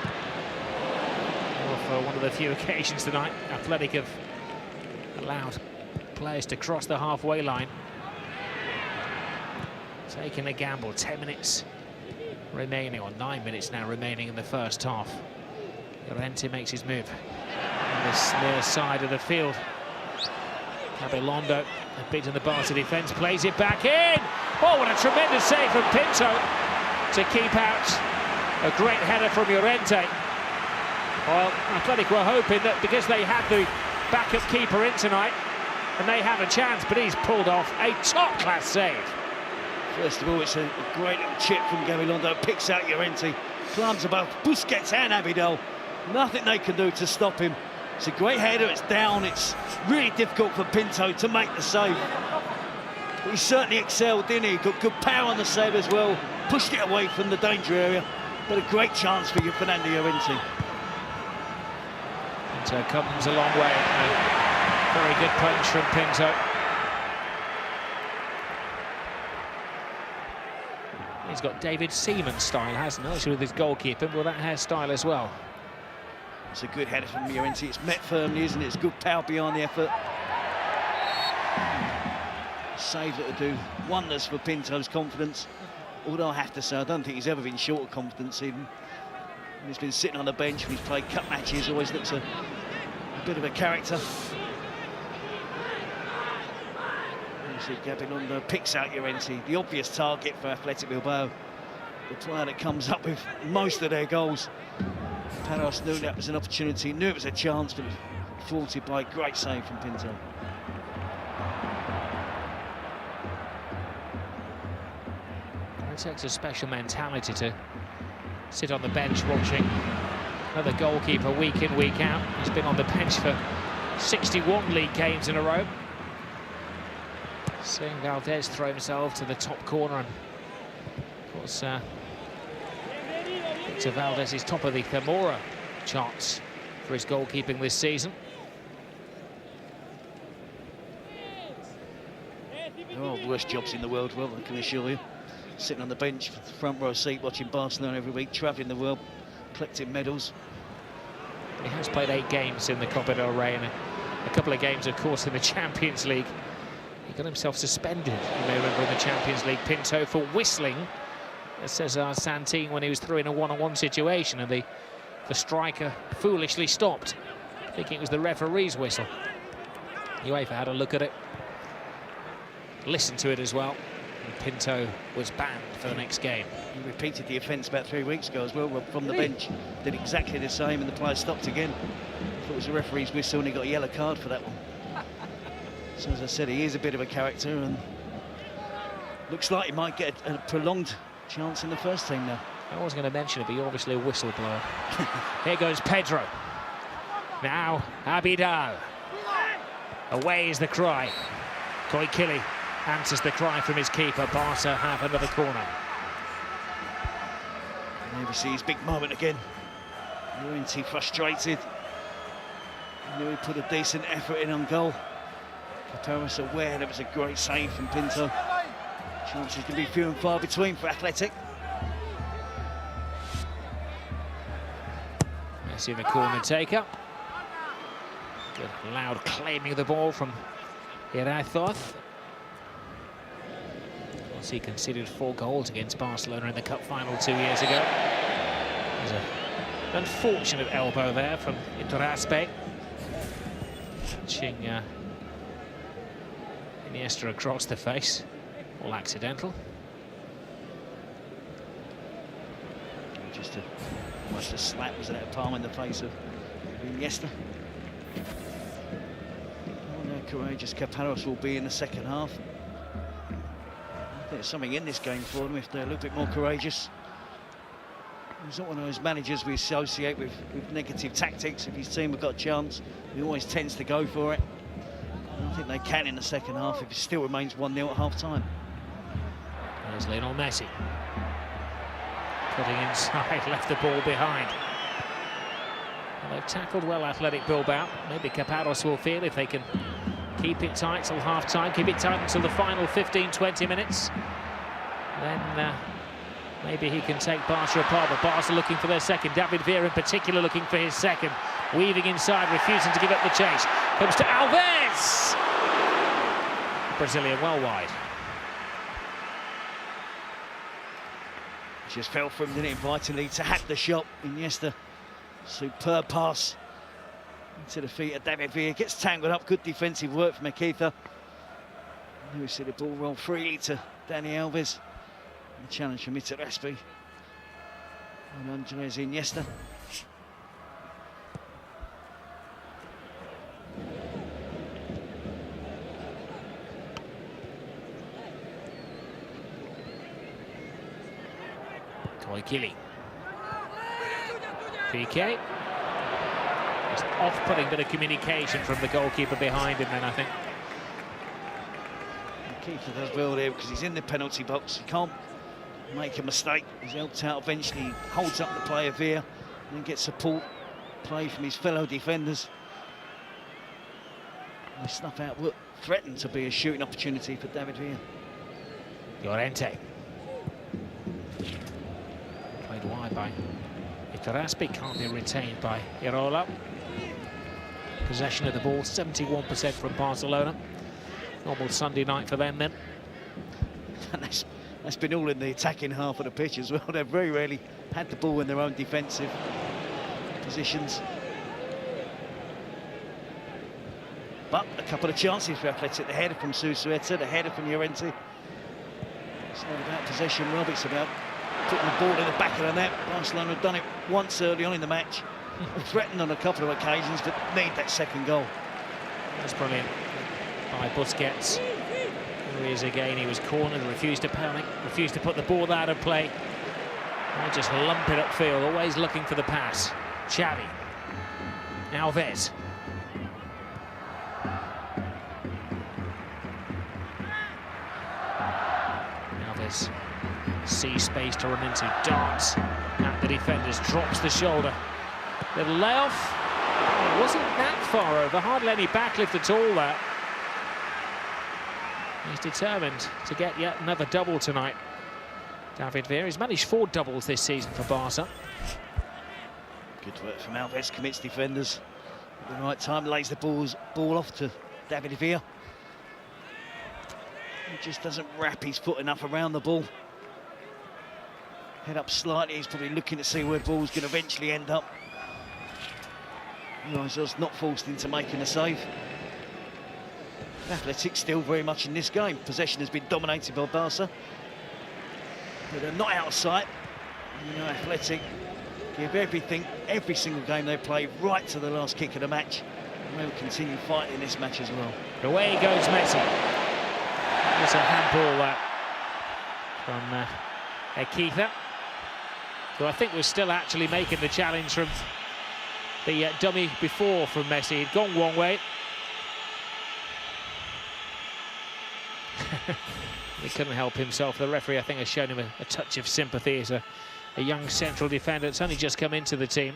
Well, for one of the few occasions tonight, Athletic have allowed players to cross the halfway line. Taking a gamble. 10 minutes remaining, or 9 minutes now remaining in the first half. Llorente makes his move on this near side of the field. Gabilondo, a bit in the Barca defence, plays it back in. Oh, what a tremendous save from Pinto to keep out a great header from Llorente. Well, Athletic were hoping that because they had the backup keeper in tonight, and they have a chance, but he's pulled off a top-class save. First of all, it's a great little chip from Gabilondo, picks out Llorente, climbs above Busquets and Abidal. Nothing they can do to stop him. It's a great header, it's down, it's really difficult for Pinto to make the save. But he certainly excelled, didn't he? Got good power on the save as well. Pushed it away from the danger area. But a great chance for you, Fernando Llorente. Pinto comes a long way. A very good punch from Pinto. He's got David Seaman style, hasn't he? With his goalkeeper, with that hairstyle as well. It's a good header from Llorente. It's met firmly, isn't it? It's good power behind the effort. Save that will do wonders for Pinto's confidence. Although I have to say, I don't think he's ever been short of confidence even. He's been sitting on the bench when he's played cup matches, always looks a bit of a character. You see Gabilondo picks out Llorente, the obvious target for Athletic Bilbao. The player that comes up with most of their goals. Paros knew that was an opportunity, knew it was a chance, but thwarted by a great save from Pinto. It takes a special mentality to sit on the bench watching another goalkeeper week in, week out. He's been on the bench for 61 league games in a row. Seeing Valdez throw himself to the top corner, and of course Victor Valdez is top of the Zamora charts for his goalkeeping this season. There are worse jobs in the world, Rob, I can assure you. Sitting on the bench, front row seat, watching Barcelona every week, travelling the world, collecting medals. He has played 8 games in the Copa del Rey and a couple of games, of course, in the Champions League. He got himself suspended, you may remember, in the Champions League, Pinto, for whistling at Cesar Santin when he was through in a one-on-one situation, and the striker foolishly stopped, thinking it was the referee's whistle. UEFA had a look at it, listened to it as well, and Pinto was banned for the next game. He repeated the offence about 3 weeks ago as well, from the bench. Did exactly the same, and the player stopped again. Thought it was a referee's whistle, and he got a yellow card for that one. So as I said, he is a bit of a character, and looks like he might get a prolonged chance in the first team now. I was going to mention it, but you're obviously a whistleblower. Here goes Pedro. Now Abidal. Away is the cry. Koikili answers the cry from his keeper. Barca have another corner. And here we see his big moment again. Llorente frustrated. He knew he put a decent effort in on goal. Caperas aware that was a great save from Pinto. Chances can be few and far between for Athletic. Messi in the corner taker. Good loud claiming of the ball from Irazzoz. He conceded 4 goals against Barcelona in the cup final 2 years ago. There's an unfortunate elbow there from Iturraspe. Touching Iniesta across the face. All accidental. Just almost a slap, wasn't it? A palm in the face of Iniesta. Oh, no, courageous Caperas will be in the second half. There's something in this game for them if they're a little bit more courageous. He's not one of those managers we associate with negative tactics. If his team have got a chance, he always tends to go for it. And I think they can in the second half if it still remains 1-0 at half-time. There's Lionel Messi. Putting inside, left the ball behind. Well, they've tackled well, Athletic Bilbao. Maybe Caperas will feel if they can keep it tight till half-time, keep it tight until the final 15-20 minutes. Then maybe he can take Barca apart, but Barca looking for their second. David Villa in particular looking for his second. Weaving inside, refusing to give up the chase. Comes to Alves! Brazilian well wide. Just fell from him, didn't it, invitingly to hack the shot. Iniesta, superb pass into the feet of David Villa. Gets tangled up, good defensive work from Akita. And we see the ball roll freely to Dani Alves. And the challenge from Iturraspe and Andres Iniesta. Koikili. PK. Just off-putting bit of communication from the goalkeeper behind him then, I think. Keeper does well there because he's in the penalty box. He can't make a mistake. He's helped out eventually, holds up the play of Veer, and then gets support play from his fellow defenders. They snuff out what threatened to be a shooting opportunity for David Veer. Llorente. Played wide by Iturraspe, can't be retained by Irola. Possession of the ball, 71% from Barcelona. Normal Sunday night for them then. And that's been all in the attacking half of the pitch as well. They've very rarely had the ball in their own defensive positions. But a couple of chances for Athletic. The header from Suscribete, the header from Llorente. It's not about possession, Rob, it's about putting the ball in the back of the net. Barcelona have done it once early on in the match. Threatened on a couple of occasions, but need that second goal. That's brilliant by Busquets. Here he is again. He was cornered, refused to panic, refused to put the ball out of play. And just lump it upfield, always looking for the pass. Xavi. Alves. Alves sees space to run into, darts at the defenders, drops the shoulder. Little layoff. It wasn't that far over, hardly any backlift at all there. He's determined to get yet another double tonight. David Veer, he's managed 4 doubles this season for Barca. Good work from Alves, commits defenders at the right time, lays the ball off to David Veer. He just doesn't wrap his foot enough around the ball. Head up slightly, he's probably looking to see where the ball's going to eventually end up. Rojiblanquizados not forced into making a save. Athletic still very much in this game. Possession has been dominated by Barca. But they're not out of sight. You know, Athletic give everything, every single game they play, right to the last kick of the match. And they'll continue fighting this match as well. Away goes Messi. It's a handball that from Keitha, who I think was still actually making the challenge from the dummy before from Messi. He'd gone one way. He couldn't help himself. The referee, I think, has shown him a touch of sympathy as a young central defender. It's only just come into the team.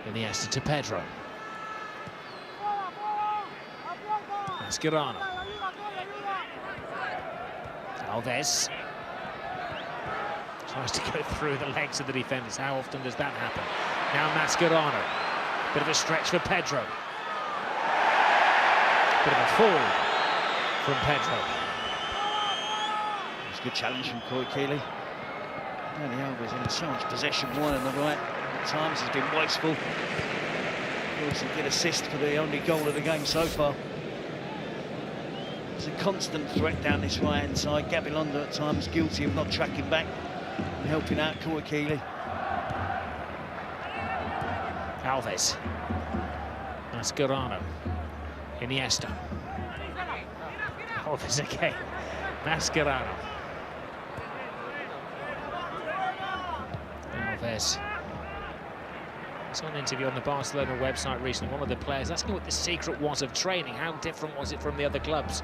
Iniesta to Pedro. Mascherano. Alves. Tries to go through the legs of the defenders. How often does that happen? Now Mascherano. Bit of a stretch for Pedro. Bit of a fall from Pedro. It's a good challenge from Keely. Danny Alves in so much possession, one on the right. At times he's been wasteful. He also did assist for the only goal of the game so far. There's a constant threat down this right-hand side. Gabilondo at times guilty of not tracking back and helping out Keely. Alves. Mascherano. Iniesta. Alves again. Mascherano. Alves. I saw an interview on the Barcelona website recently, one of the players asking what the secret was of training, how different was it from the other clubs?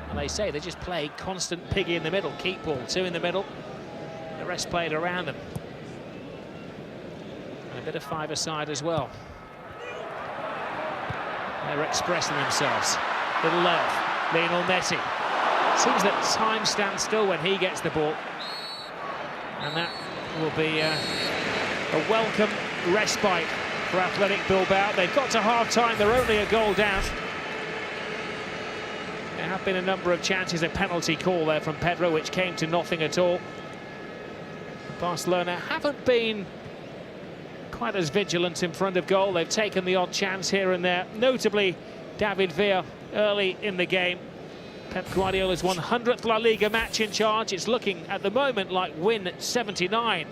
And they say they just play constant piggy in the middle, keep ball, 2 in the middle, the rest played around them. And a bit of 5-a-side as well. They're expressing themselves. Little layoff, Lionel Messi. Seems that time stands still when he gets the ball. And that will be a welcome respite for Athletic Bilbao. They've got to half-time, they're only a goal down. There have been a number of chances, a penalty call there from Pedro, which came to nothing at all. Barcelona haven't been quite as vigilant in front of goal. They've taken the odd chance here and there, notably David Veer early in the game. Pep Guardiola's 100th La Liga match in charge. It's looking at the moment like win 79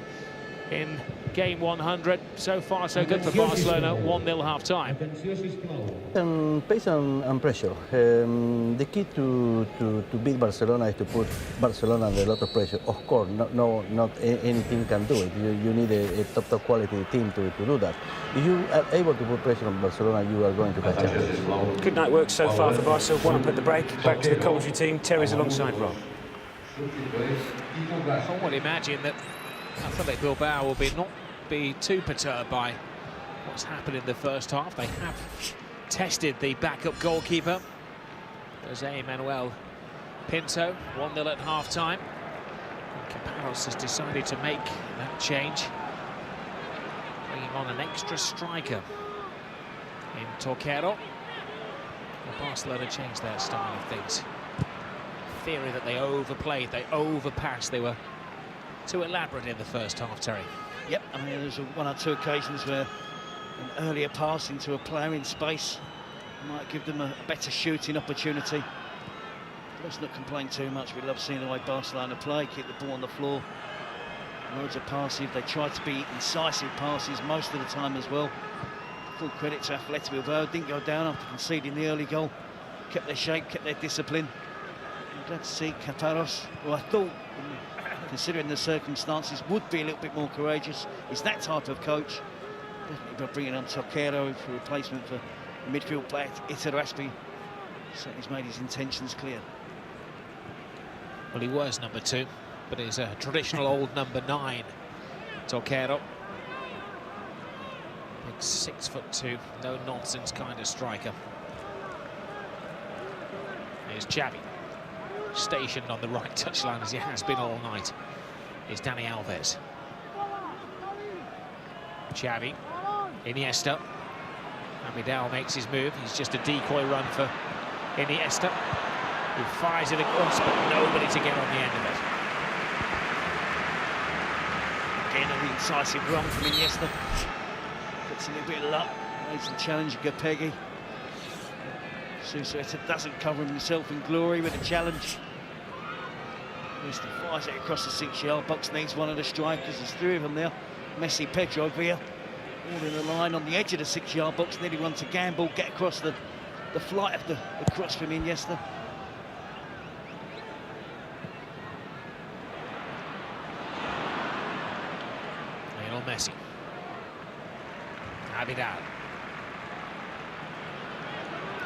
in game 100. So far, so good for Barcelona. 1-0 half-time. Pace and pressure. The key to beat Barcelona is to put Barcelona under a lot of pressure. Of course, not any team can do it. You need a top quality team to do that. If you are able to put pressure on Barcelona, you are going to catch up. Good night work so far for Barcelona. One up at the break. Back to the commentary team. Terry's alongside Rob. I would imagine that Athletic Bilbao will not be too perturbed by what's happened in the first half. They have tested the backup goalkeeper, Jose Manuel Pinto. 1-0 at half-time. Caparros has decided to make that change, bringing on an extra striker in Torquero. Barcelona changed their style of things. Theory that they overplayed, they overpassed, they were too elaborate in the first half, Terry. Yep, I mean, there's one or two occasions where an earlier pass into a player in space might give them a better shooting opportunity. Let's not complain too much. We love seeing the way Barcelona play, keep the ball on the floor. Loads of passes. They try to be incisive passes most of the time as well. Full credit to Athletic Bilbao. Didn't go down after conceding the early goal. Kept their shape, kept their discipline. I'm glad to see Caparros, who I thought, considering the circumstances, would be a little bit more courageous. He's that type of coach. Definitely by bringing on Torquero for replacement for the midfield player Iteraspi. Certainly he's made his intentions clear. Well, he was number 2, but he's a traditional old number 9. Torquero. Big 6'2", no-nonsense kind of striker. Here's Xavi, stationed on the right touchline as he has been all night. Is Dani Alves. Xavi, Iniesta. Amidal makes his move. He's just a decoy run for Iniesta, who fires it across, but nobody to get on the end of it. Again, an incisive run from Iniesta. Gets a little bit of luck. Makes the challenge Gapegui. Suscribete doesn't cover himself in glory with a challenge. Iniesta fires it across the 6-yard box. Needs one of the strikers. There's 3 of them there. Messi, Pedro, Villa, all in a line on the edge of the 6-yard box. Nearly run to gamble, get across the flight of the cross from Iniesta. Lionel Messi. Abidal.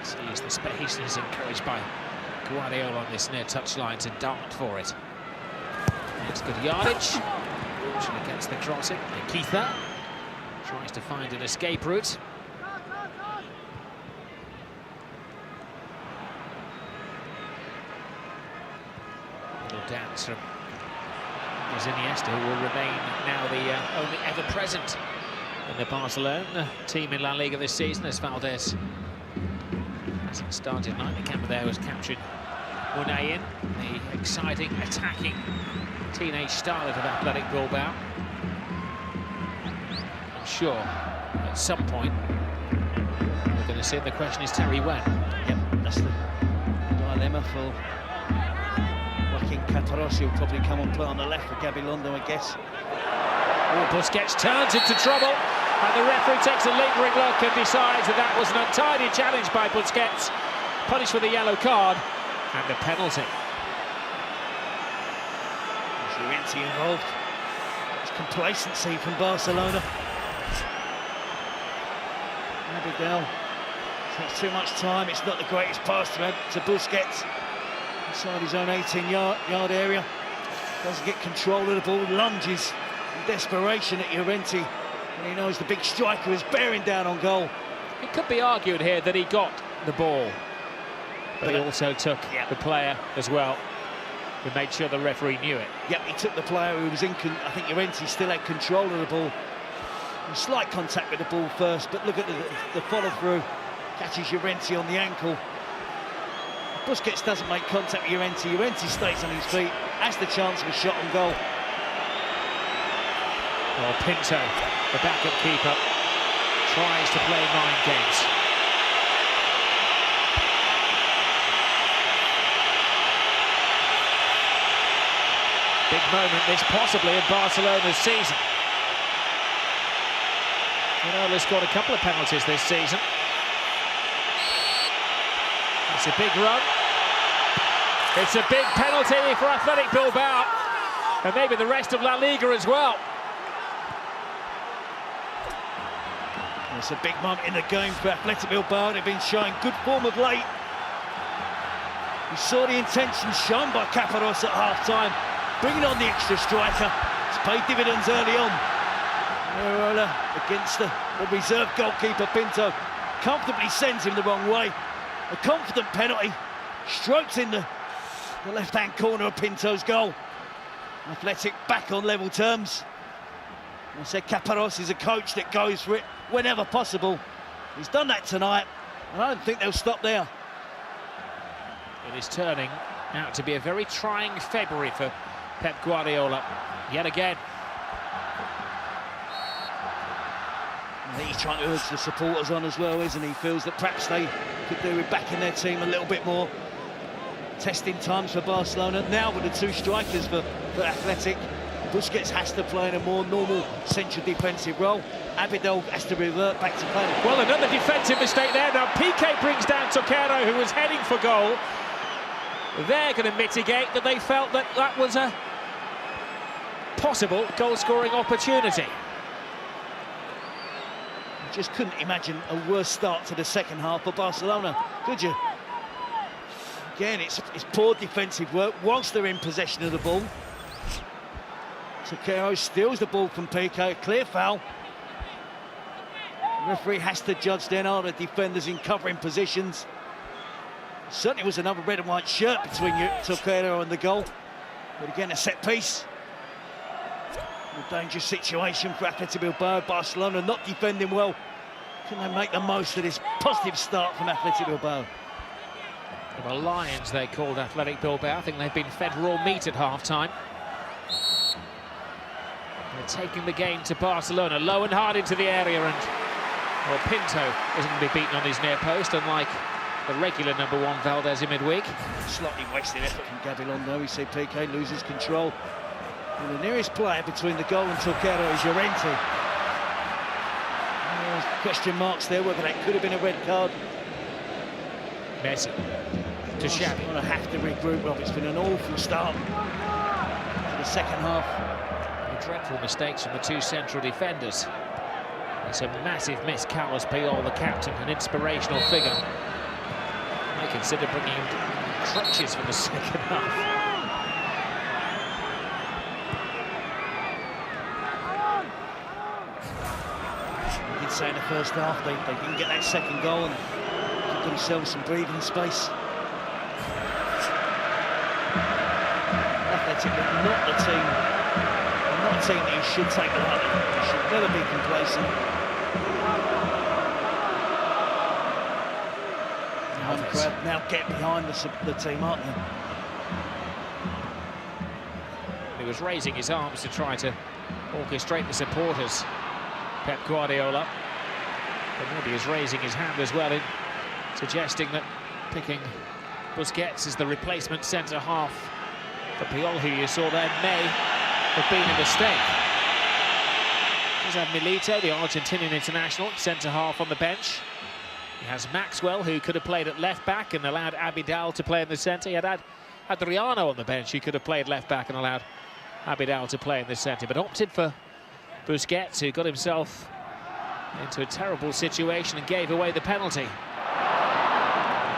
Sees the space and is encouraged by Guardiola on this near touchline to dart for it. It's good yardage. Actually gets the crossing. Nikita tries to find an escape route. Little dance from Iniesta, who will remain now the only ever present in the Barcelona team in La Liga this season, as Valdez hasn't started night. The camera there was capturing Munayin, the exciting, attacking teenage starlet of Athletic Bilbao. I'm sure at some point we're going to see him. The question is, Terry, when? Yep, that's the dilemma for Joaquin Caparros. He'll probably come and play on the left for Gabilondo, I guess. Oh, Busquets turns into trouble, and the referee takes a lingering look and decides that that was an untidy challenge by Busquets, punished with a yellow card and a penalty. Llorente involved. It's complacency from Barcelona. Abidal takes too much time. It's not the greatest pass to Busquets inside his own 18-yard area. Doesn't get control of the ball, lunges in desperation at Llorente, and he knows the big striker is bearing down on goal. It could be argued here that he got the ball, but he also took the player as well, who made sure the referee knew it. Yep, he took the player who was in. I think Llorente still had control of the ball. Slight contact with the ball first, but look at the follow-through. Catches Llorente on the ankle. Busquets doesn't make contact with Llorente. Llorente stays on his feet, has the chance of a shot on goal. Well, Pinto, the backup keeper, tries to play mind games. Big moment this possibly in Barcelona's season. Ronaldo scored a couple of penalties this season. It's a big run. It's a big penalty for Athletic Bilbao, and maybe the rest of La Liga as well. It's a big moment in the game for Athletic Bilbao. They've been showing good form of late. We saw the intention shown by Caparrós at half-time, bringing on the extra striker. It's paid dividends early on. Areola against the reserve goalkeeper Pinto, comfortably sends him the wrong way. A confident penalty, strokes in the left-hand corner of Pinto's goal. Athletic back on level terms. I said Caparrós is a coach that goes for it whenever possible. He's done that tonight, and I don't think they'll stop there. It is turning out to be a very trying February for Pep Guardiola, yet again. I think he's trying to urge the supporters on as well, isn't he? He feels that perhaps they could do with backing their team a little bit more. Testing times for Barcelona, now with the two strikers for Athletic. Busquets has to play in a more normal central defensive role. Abidal has to revert back to playing. Well, another defensive mistake there. Now Piqué brings down Toquero, who was heading for goal. They're going to mitigate that they felt that that was a possible goal-scoring opportunity. Just couldn't imagine a worse start to the second half for Barcelona, could you? Again, it's poor defensive work whilst they're in possession of the ball. Toquero steals the ball from Piqué, clear foul. The referee has to judge then, are the defenders in covering positions. Certainly was another red and white shirt between Toquero and the goal. But again, a set piece. A dangerous situation for Athletic Bilbao. Barcelona not defending well. Can they make the most of this positive start from Athletic Bilbao? The Lions, they called Athletic Bilbao. I think they've been fed raw meat at half-time. They're taking the game to Barcelona, low and hard into the area, and well, Pinto isn't going to be beaten on his near post, unlike the regular number one Valdez in midweek. Slightly wasted effort from Gabilondo. We see Piqué loses control. And the nearest player between the goal and Toquero is Llorente. Question marks there whether that could have been a red card. Messi to Xavi. Going to have to regroup, Rob. It's been an awful start to the second half. Dreadful mistakes from the two central defenders. It's a massive miss. Carlos Puyol, the captain, an inspirational figure. They consider bringing him crutches for the second half. Say in the first half they didn't get that second goal and give themselves some breathing space. Athletic are not a team that you should take lightly. You should never be complacent. The crowd now get behind the team, aren't they? He was raising his arms to try to orchestrate the supporters, Pep Guardiola. But maybe he's raising his hand as well in suggesting that picking Busquets as the replacement centre-half for Puyol, who you saw there, may have been a mistake. He's had Milito, the Argentinian international, centre-half on the bench. He has Maxwell, who could have played at left-back and allowed Abidal to play in the centre. He had Adriano on the bench, who could have played left-back and allowed Abidal to play in the centre, but opted for Busquets, who got himself into a terrible situation and gave away the penalty.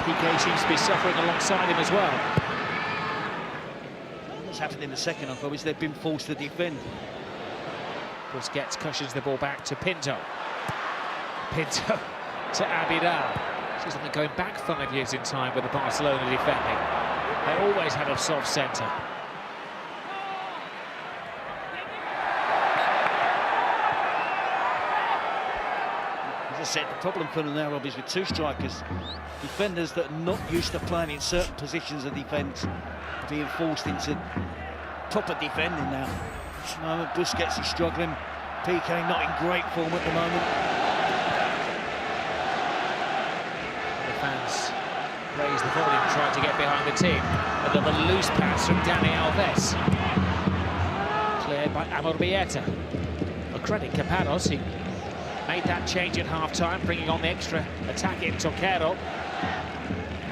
Piqué seems to be suffering alongside him as well. What's happened in the second half, obviously they've been forced to defend. Busquets cushions the ball back to Pinto. Pinto to Abidal. She's like going back 5 years in time with the Barcelona defending. They always had a soft centre. As I said, the problem for them now, Rob, is with two strikers, defenders that are not used to playing in certain positions of defence, being forced into proper defending now. At the moment, Busquets is struggling. Piqué not in great form at the moment. The fans raise the volume, trying to get behind the team. Another loose pass from Dani Alves. Cleared by Amor Bieta. A credit Caparrós, he Made that change at half-time, bringing on the extra attack in Toquero.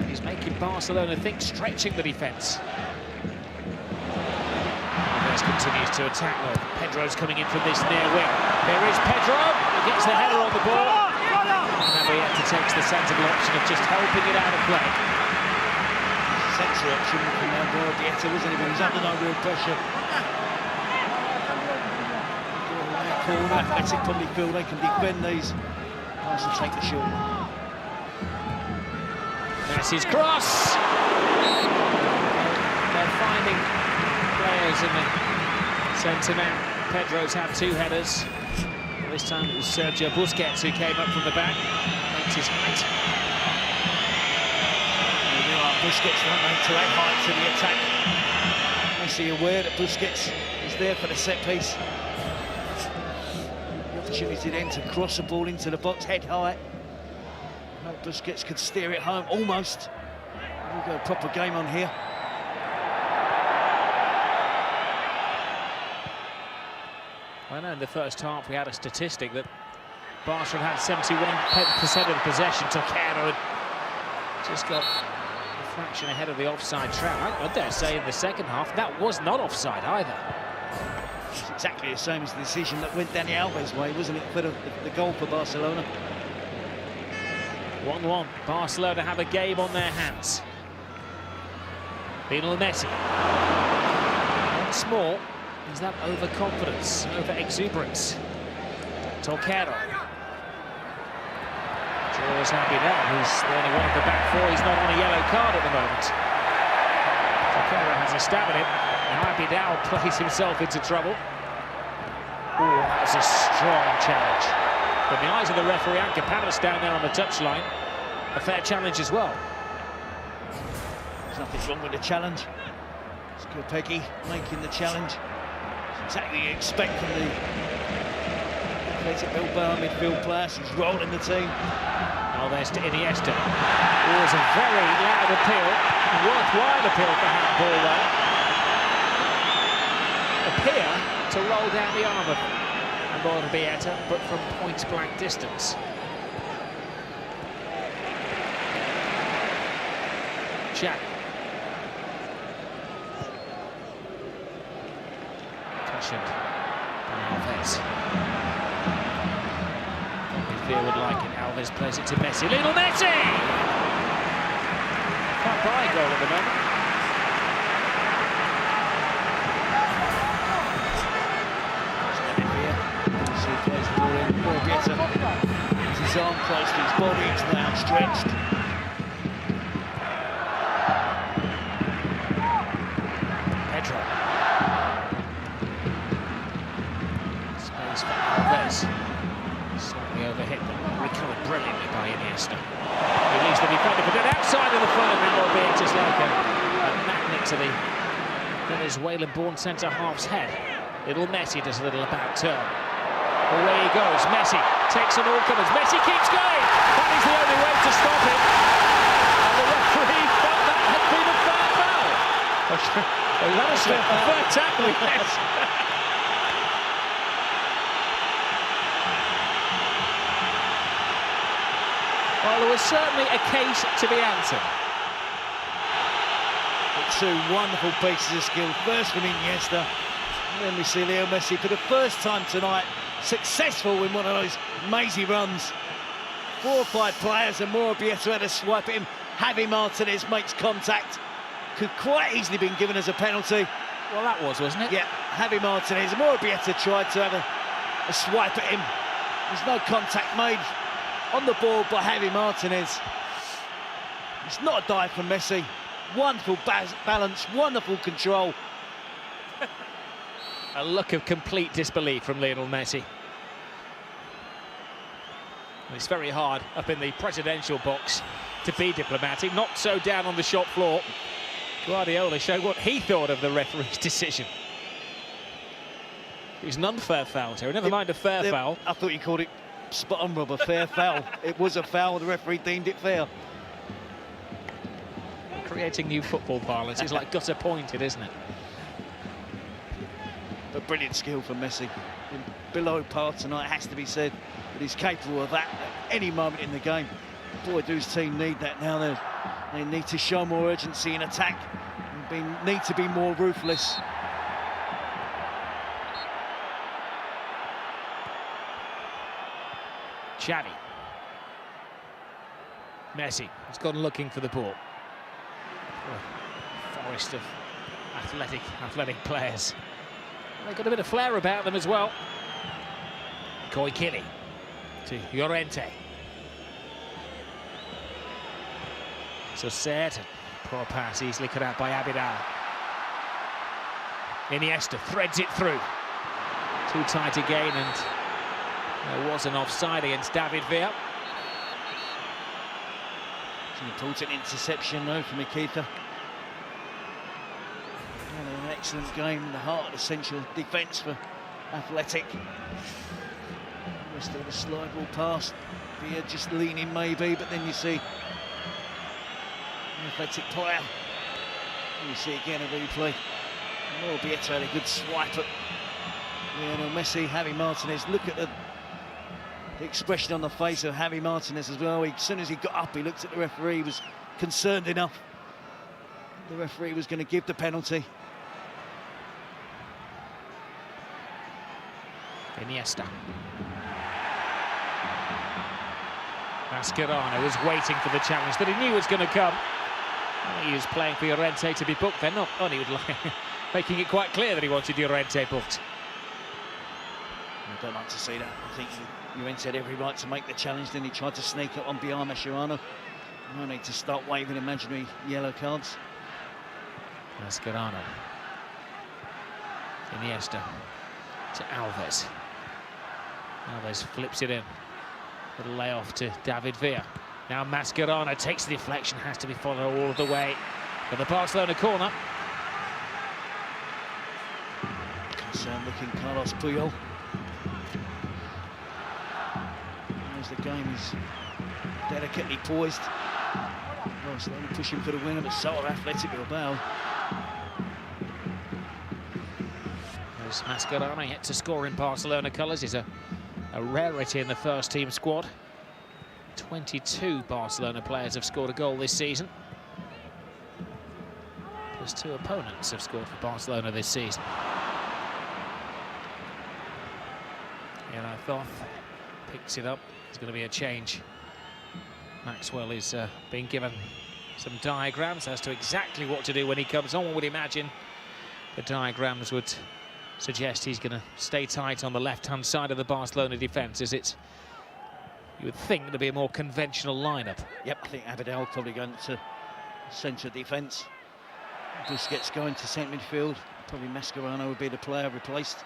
He's making Barcelona think, stretching the defence. Alves continues to attack though. Pedro's coming in from this near wing. There is Pedro, who gets the header on the ball. And Navarrete takes the sensible option of just helping it out of play. Sensible option from Navarrete, wasn't it? He was under no real pressure. Corner, Athletic probably feel they can defend these. Nice to take the shot. Messi's cross! They're finding players in the centre now. Pedro's had 2 headers. This time it was Sergio Busquets who came up from the back. Makes his height. Busquets don't make to that height to the attack. Messi aware that Busquets is there for the set piece. The opportunity then to cross the ball into the box head high. Busquets could steer it home almost. We've got a proper game on here. I know in the first half we had a statistic that Barcelona had 71% of the possession. Toquero had just got a fraction ahead of the offside trap. I dare say in the second half that was not offside either. It's exactly the same as the decision that went Dani Alves' way, wasn't it, for the goal for Barcelona? 1-1. Barcelona have a game on their hands. Lionel Messi. Once more, is that overconfidence, over-exuberance? Toquero. Draws happy there. He's the only one of the back 4. He's not on a yellow card at the moment. Toquero has a stab at it. And Happy Dow plays himself into trouble. Oh, that was a strong challenge. But in the eyes of the referee, and Capanas down there on the touchline, a fair challenge as well. There's nothing wrong with the challenge. It's Peggy making the challenge. It's exactly what you expect from the Athletic Bilbao midfield player. He's rolling the team. Alves to Iniesta. Oh, it's a very loud appeal, a worthwhile appeal for handball there. Appear to roll down the arm of Rojiblanquizados, but from point-blank distance. Jack. Cushioned by Alves. Midfield would like it. Alves plays it to Messi. Lionel Messi! Can't buy a goal at the moment. Plays the ball in, Morbietta has his arm close to his body, it's now outstretched. Pedro. Space for Alves. Slightly overhit, but recovered brilliantly by Iniesta. He leaves the defender, but then outside of the front of him, albeit just like a magnet to the Venezuelan-born centre-half's head. Little Messi does a little about turn. Away he goes. Messi takes on all comers. Messi keeps going. That is the only way to stop him. And the referee felt that had been a fair foul. Well, that was a fair tackle, yes. Well, there was certainly a case to be answered. Two wonderful pieces of skill. First from Iniesta, and then we see Leo Messi for the first time tonight, successful in one of those mazy runs. 4 or 5 players and Morbietta had a swipe at him. Javi Martinez makes contact. Could quite easily been given as a penalty. Well, that was, wasn't it? Yeah, Javi Martinez. Morbietta tried to have a swipe at him. There's no contact made on the ball by Javi Martinez. It's not a dive from Messi. Wonderful balance, wonderful control. A look of complete disbelief from Lionel Messi. It's very hard up in the presidential box to be diplomatic, not so down on the shop floor. Guardiola showed what he thought of the referee's decision. It was an unfair foul, Terry. Never mind a fair foul. I thought you called it spot on, Rob, a fair foul. It was a foul, the referee deemed it fair. Creating new football parlance is like gutter pointed, isn't it? But brilliant skill from Messi. Below par tonight, has to be said. but he's capable of that at any moment in the game. Boy, do his team need that now. They need to show more urgency in attack and need to be more ruthless. Xavi. Messi has gone looking for the ball. A forest of athletic players. They've got a bit of flair about them as well. Koikili to Llorente. So set, poor pass easily cut out by Abidal. Iniesta threads it through. Too tight again, and there was an offside against David Villa. It's an important interception though from Ikita. And an excellent game in the heart of the central defence for Athletic. Still the slide ball pass. Villa just leaning maybe, but then you see an Athletic player. You see again a replay. Oh, Vieto had a good swipe at Lionel Messi. Javi Martinez, look at the expression on the face of Javi Martinez as well. As soon as he got up, he looked at the referee. He was concerned enough. The referee was going to give the penalty. Iniesta. Mascherano was waiting for the challenge that he knew was going to come. He was playing for Llorente to be booked. They're not only making it quite clear that he wanted Llorente booked. I don't like to see that. I think Llorente had every right to make the challenge. Then he tried to sneak up on behind Mascherano. No need to start waving imaginary yellow cards. Mascherano. Iniesta to Alves. Alves flips it in. Little layoff to David Villa. Now Mascherano takes the deflection, has to be followed all the way for the Barcelona corner. Concerned looking Carlos Puyol. As the game is delicately poised. Barcelona pushing for the winner, but so are Athletic Bilbao. There's Mascherano yet to score in Barcelona colours. He's a rarity in the first team squad. 22 Barcelona players have scored a goal this season. Plus 2 opponents have scored for Barcelona this season. And I thought picks it up. There's going to be a change. Maxwell is being given some diagrams as to exactly what to do when he comes on. One would imagine the diagrams would suggest he's going to stay tight on the left-hand side of the Barcelona defence, as it's, you would think, to be a more conventional lineup. Yep, I think Abidal probably going to centre defence. Busquets going to centre midfield. Probably Mascherano would be the player replaced.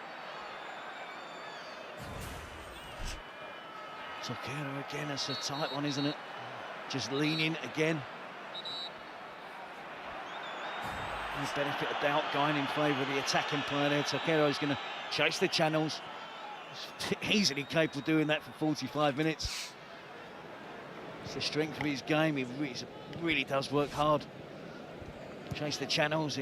Toquero again, that's a tight one, isn't it? Just leaning again. The benefit of doubt going in favour of the attacking player there. Toquero is going to chase the channels. He's easily capable of doing that for 45 minutes. It's the strength of his game. He really does work hard. Chase the channels.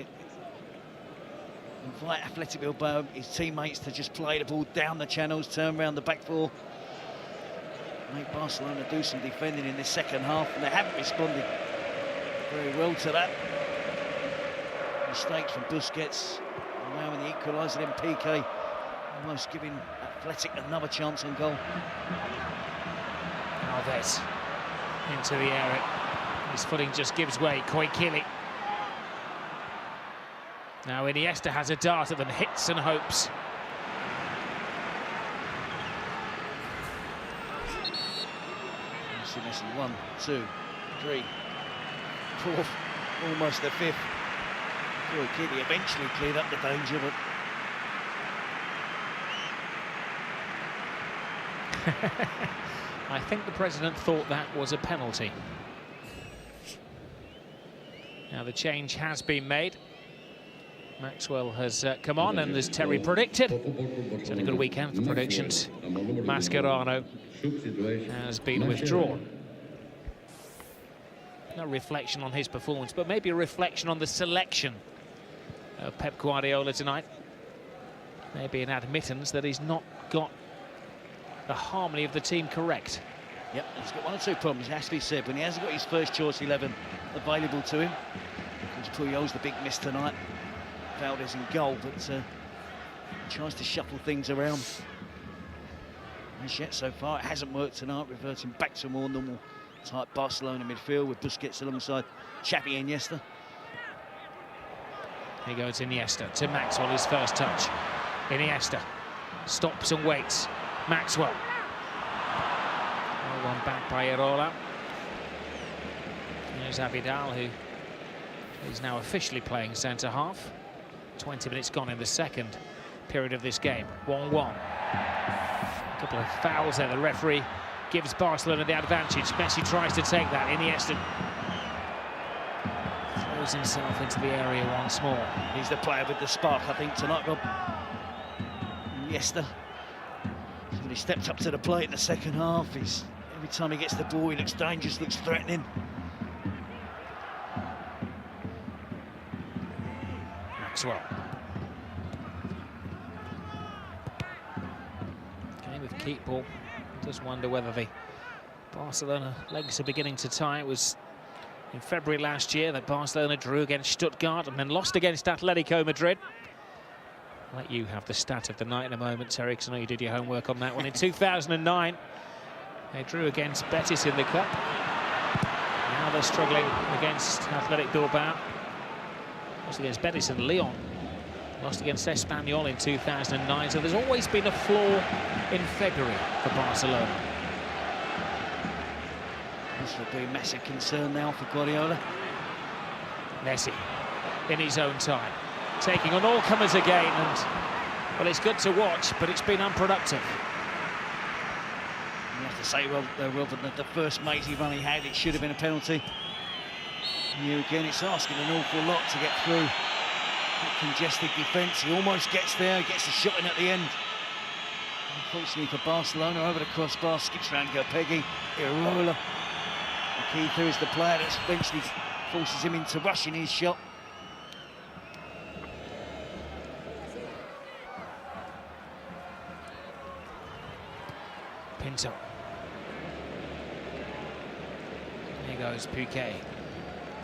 Invite Athletic Bilbao, his teammates, to just play the ball down the channels, turn around the back four. Make Barcelona do some defending in this second half, and they haven't responded very well to that. Mistakes from Busquets, allowing the equaliser, then PK, almost giving Athletic another chance on goal. Alves into the area. His footing just gives way. Koikili. Now Iniesta has a dart at them, hits and hopes. Messi, 1, 2, 3, 4, almost the 5th. Koikili eventually cleared up the danger, but I think the president thought that was a penalty. Now the change has been made. Maxwell has come on, and as Terry predicted, it's had a good weekend for predictions. Mascherano has been withdrawn. No reflection on his performance, but maybe a reflection on the selection of Pep Guardiola tonight. Maybe an admittance that he's not got the harmony of the team correct. Yep, he's got one or two problems, it has to be said. When he hasn't got his first choice 11 available to him, because Puyol's the big miss tonight. Valdez in goal, but tries to shuffle things around. As yet, so far, it hasn't worked tonight, reverting back to a more normal type Barcelona midfield with Busquets alongside Xavi and Iniesta. Here goes Iniesta to Maxwell, his first touch. Iniesta stops and waits. Maxwell. One back by Irola. There's Abidal, who is now officially playing centre-half. 20 minutes gone in the second period of this game. 1-1. A couple of fouls there. The referee gives Barcelona the advantage. Messi tries to take that. Iniesta throws himself into the area once more. He's the player with the spark, I think, tonight, Rob. Iniesta. He stepped up to the plate in the second half. Every time he gets the ball, he looks dangerous, looks threatening. Maxwell. Game with keep ball. Just wonder whether the Barcelona legs are beginning to tie. It was in February last year that Barcelona drew against Stuttgart and then lost against Atletico Madrid. I'll let you have the stat of the night in a moment, Terry, because I know you did your homework on that one. In 2009, they drew against Betis in the Cup. Now they're struggling against Athletic Bilbao. Lost against Betis and Lyon. Lost against Espanyol in 2009. So there's always been a flaw in February for Barcelona. This will be a massive concern now for Guardiola. Messi in his own time, taking on all comers again, and well, it's good to watch, but it's been unproductive. You have to say, well, Robert, that the first mazy run he had, it should have been a penalty. Here again, it's asking an awful lot to get through that congested defence. He almost gets there, he gets the shot in at the end. Unfortunately for Barcelona, over the crossbar, skips around Gerpegui, Irola. The key through is the player that eventually forces him into rushing his shot. Pinto. There goes Piqué.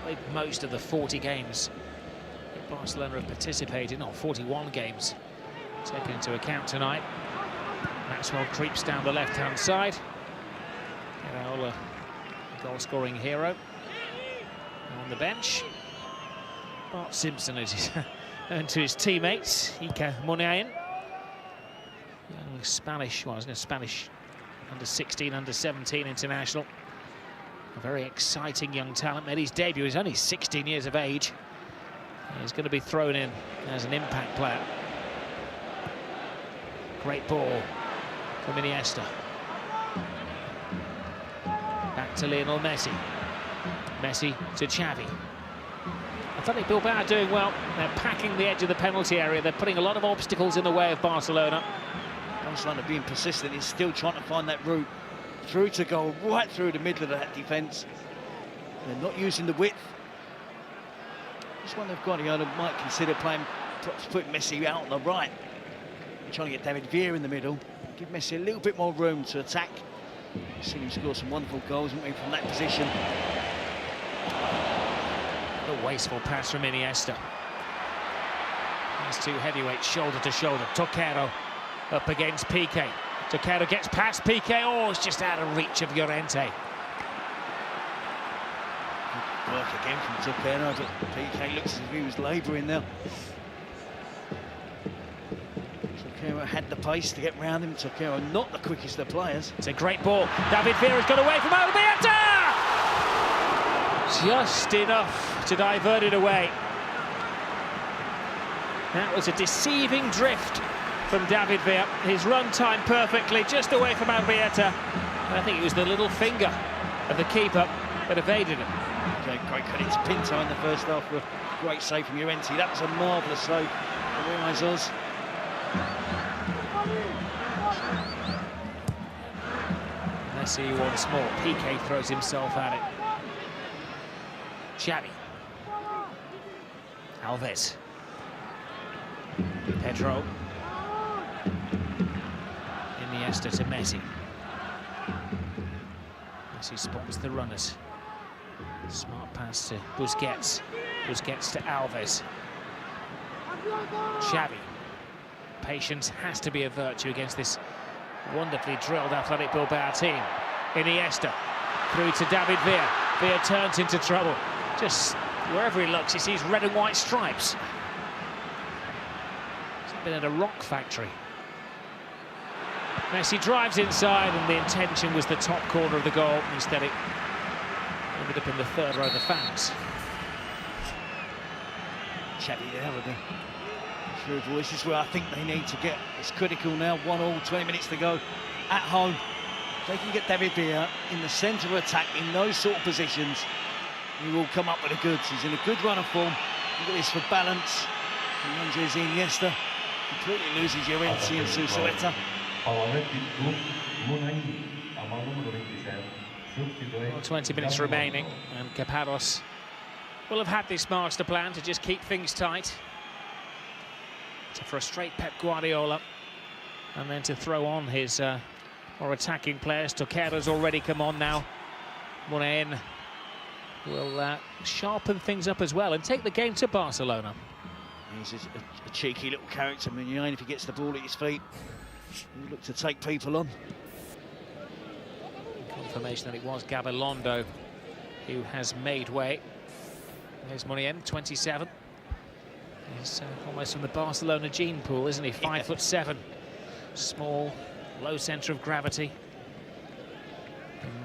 Played most of the 40 games that Barcelona have participated in, or 41 games taken into account tonight. Maxwell creeps down the left-hand side. Iraola, goal-scoring hero, on the bench. Bart Simpson has turned to his teammates. Iker Muniain, young Spanish, well, I was going to Spanish under-16, under-17 international. A very exciting young talent. Made his debut. He's only 16 years of age. He's going to be thrown in as an impact player. Great ball from Iniesta. Back to Lionel Messi. Messi to Xavi. Athletic Bilbao are doing well. They're packing the edge of the penalty area. They're putting a lot of obstacles in the way of Barcelona. Barcelona being persistent, is still trying to find that route through to goal, right through the middle of that defence. They're not using the width. Just wonder if Guardiola might consider playing, perhaps putting Messi out on the right, trying to get David Villa in the middle, give Messi a little bit more room to attack. We've seen him score some wonderful goals, haven't we, from that position. A wasteful pass from Iniesta. These two heavyweights shoulder to shoulder. Toquero up against Piqué. Toquero gets past Piqué. Oh, it's just out of reach of Llorente. Good work again from Toquero, but Piqué looks as if he was labouring there. Toquero had the pace to get round him. Toquero not the quickest of players. It's a great ball. David Villa's got away from Albieta! Just enough to divert it away. That was a deceiving drift from David Villa. His run timed perfectly, just away from Albieta. I think it was the little finger of the keeper that evaded him. Okay, great credit to Pinto in the first half for a great save from Llorente. That was a marvellous save from Urizos. Messi once more. Piqué throws himself at it. Xavi. Alves. Pedro. Iniesta to Messi. Messi spots the runners. Smart pass to Busquets. Busquets to Alves. Xavi. Patience has to be a virtue against this wonderfully drilled Athletic Bilbao team. Iniesta through to David Villa. Villa turns into trouble. Just wherever he looks, he sees red and white stripes. He's been at a rock factory. Messi drives inside, and the intention was the top corner of the goal. Instead, it ended up in the third row of the fans. Xavi there with the true voices where I think they need to get. It's critical now. 1-1, 20 minutes to go at home. They can get David Villa in the centre of attack in those sort of positions. He will come up with the goods. He's in a good run of form. Look at this for balance. Andres Iniesta completely loses Llorente and Suscribete. 20 minutes remaining, and Caparros will have had this master plan to just keep things tight, to frustrate Pep Guardiola, and then to throw on his more attacking players. Toquera's already come on now. Muniain will sharpen things up as well and take the game to Barcelona. He's a cheeky little character, Muniain, if he gets the ball at his feet. He look to take people on. Confirmation that it was Gabilondo who has made way. There's Muniain, 27. He's almost from the Barcelona gene pool, isn't he? 5'7", small, low centre of gravity,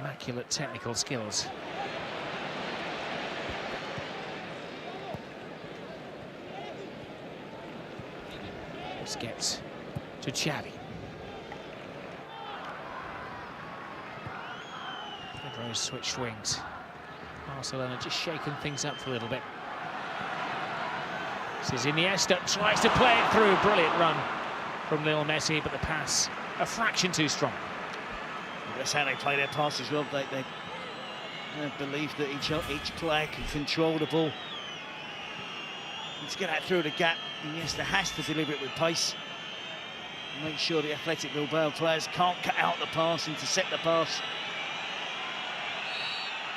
immaculate technical skills. Busquets to Xavi. Pedro's switched wings. Barcelona just shaking things up for a little bit. This is Iniesta, tries to play it through. Brilliant run from Lionel Messi, but the pass a fraction too strong. That's how they play their pass as well. They believe that each player can control the ball. Let's get that through the gap. Iniesta has to deliver it with pace. Make sure the Athletic Bilbao players can't cut out the pass, intercept the pass.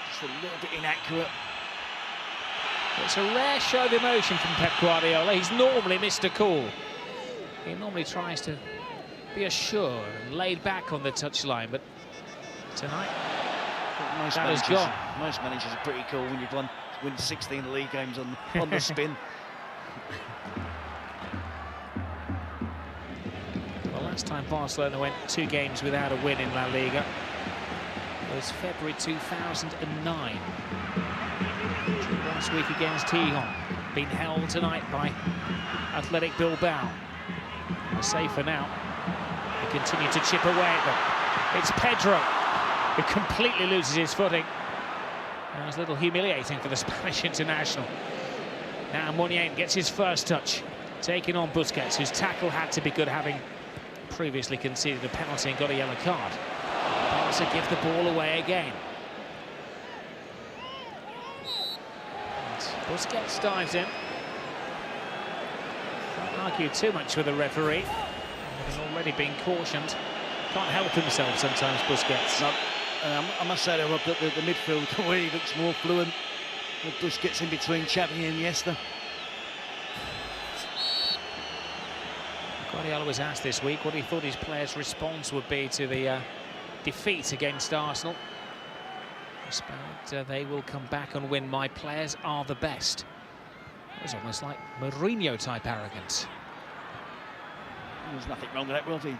Just a little bit inaccurate. It's a rare show of emotion from Pep Guardiola. He's normally Mr. Cool. He normally tries to be assured and laid back on the touchline, but tonight that is gone. Most managers are pretty cool when you've won 16 league games on the spin. Well, last time Barcelona went 2 games without a win in La Liga was February 2009. Last week against Gijon, being held tonight by Athletic Bilbao. They're safer now. They continue to chip away at them. It's Pedro who completely loses his footing. And it's a little humiliating for the Spanish international. Now Muniain gets his first touch, taking on Busquets, whose tackle had to be good, having previously conceded a penalty and got a yellow card. Barca give the ball away again. Busquets dives in. Can't argue too much with the referee. He's already been cautioned. Can't help himself sometimes, Busquets. No, I must say, Rob, that the midfield already looks more fluent with Busquets in between Xavi and Iniesta. Guardiola was asked this week what he thought his players' response would be to the defeat against Arsenal. They will come back and win. My players are the best. It was almost like Mourinho-type arrogance. There's nothing wrong with that, Robbie.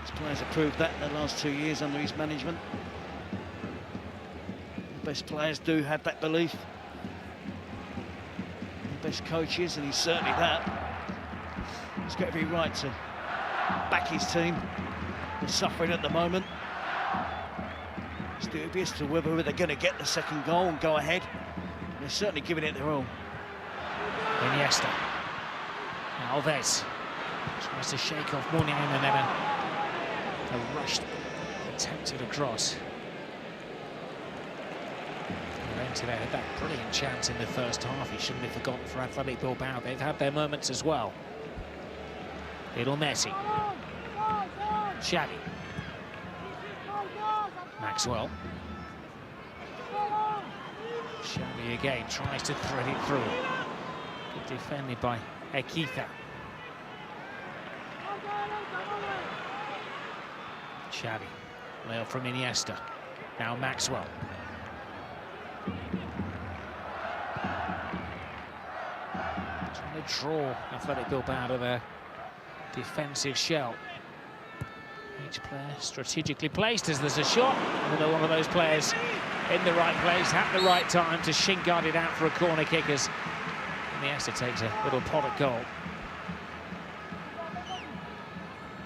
His players have proved that in the last 2 years under his management. The best players do have that belief. The best coaches, and he's certainly that. He's got every right to back his team. They're suffering at the moment. It's dubious to whether they're going to get the second goal and go ahead. They're certainly giving it their all. Iniesta. Alves tries to shake off Muniain, and then a rushed attempt at a cross. Llorente there had that brilliant chance in the first half. He shouldn't have forgotten for Athletic Bilbao. They've had their moments as well. Lionel Messi. Xavi. Maxwell. Xavi again tries to thread it through. Good defended by Ekitha. Xavi, well from Iniesta. Now Maxwell. Trying to draw Athletic Bilbao out of their defensive shell. Each player strategically placed as there's a shot. Another one of those players in the right place at the right time to shin guard it out for a corner kick as Iniesta takes a little pot at goal.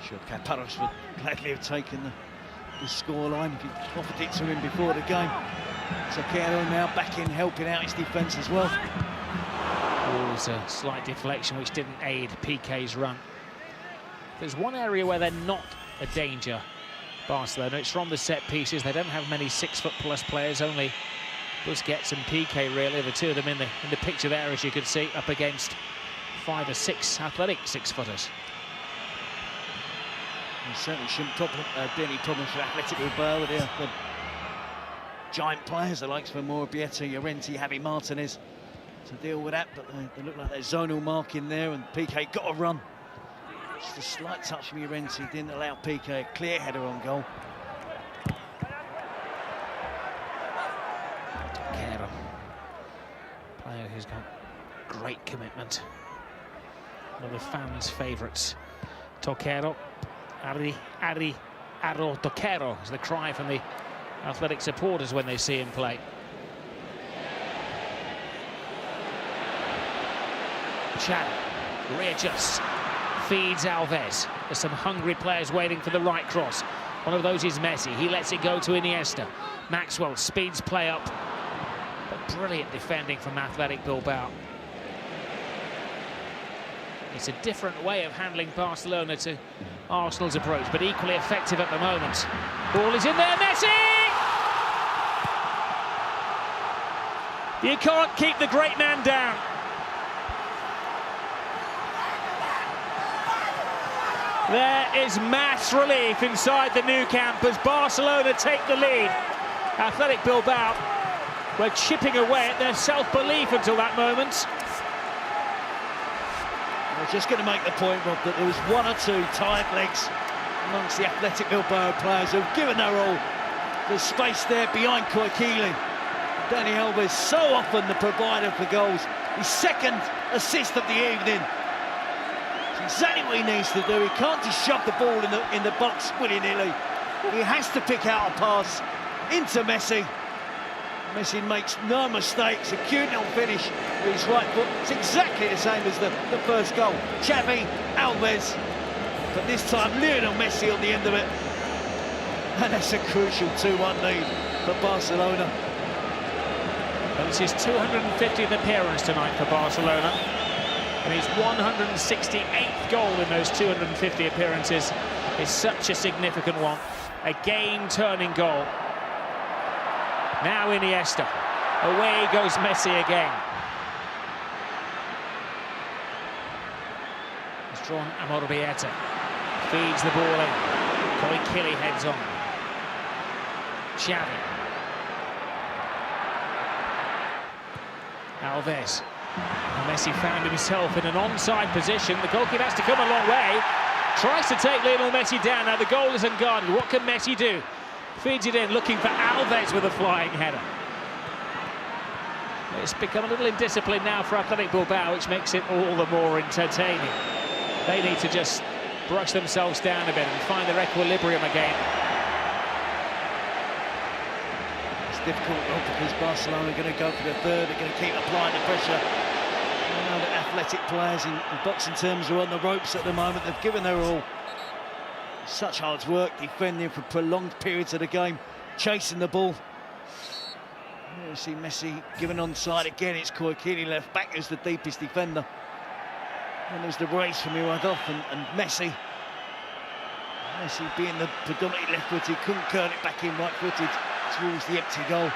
Sure, Caparros would gladly have taken the scoreline if he offered it to him before the game. Toquero now back in, helping out his defence as well. Oh, there's a slight deflection which didn't aid Piqué's run. There's one area where they're not a danger, Barcelona. It's from the set pieces. They don't have many 6-foot-plus players, only Busquets and Piqué really, the two of them in the picture there, as you can see, up against 5 or 6 athletic 6-footers. You certainly shouldn't be any problems for Athletic Bilbao with the giant players, the likes of Morabieta, Llorente, Javi Martinez, to deal with that, but they look like there's zonal mark in there, and Piqué got a run. Just a slight touch from Llorente didn't allow Piqué a clear header on goal. Toquero, player who's got great commitment. One of the fans' favourites. Toquero, Arro Toquero is the cry from the Athletic supporters when they see him play. Xavi readjusts. Feeds Alves. There's some hungry players waiting for the right cross. One of those is Messi. He lets it go to Iniesta. Maxwell speeds play up. But brilliant defending from Athletic Bilbao. It's a different way of handling Barcelona to Arsenal's approach, but equally effective at the moment. Ball is in there, Messi! You can't keep the great man down. There is mass relief inside the Nou Camp as Barcelona take the lead. Athletic Bilbao were chipping away at their self-belief until that moment. I was just going to make the point, Rob, that there was 1 or 2 tired legs amongst the Athletic Bilbao players who've given their all. There's space there behind Koikili. Dani Alves, so often the provider for goals. His 2nd assist of the evening. It's exactly what he needs to do. He can't just shove the ball in the box willy-nilly. He has to pick out a pass into Messi. Messi makes no mistakes, a cute little finish with his right foot. It's exactly the same as the first goal. Xavi, Alves, but this time Lionel Messi on the end of it. And that's a crucial 2-1 lead for Barcelona. Well, it's his 250th appearance tonight for Barcelona. And his 168th goal in those 250 appearances is such a significant one. A game-turning goal. Now Iniesta. Away goes Messi again. He's drawn Morabieta. Feeds the ball in. Koikili heads on. Xavi. Alves. And Messi found himself in an onside position. The goalkeeper has to come a long way. Tries to take Lionel Messi down. Now the goal is unguarded. What can Messi do? Feeds it in, looking for Alves with a flying header. It's become a little indisciplined now for Athletic Bilbao, which makes it all the more entertaining. They need to just brush themselves down a bit and find their equilibrium again. It's difficult, because Barcelona are going to go for the third. They're going to keep applying the pressure. I know that Athletic players in boxing terms are on the ropes at the moment. They've given their all. Such hard work defending for prolonged periods of the game, chasing the ball. You see Messi given onside again. It's Koikili left back as the deepest defender. And there's the race from Iwadov and Messi. Messi being the predominantly left-footed, couldn't curl it back in right-footed towards the empty goal.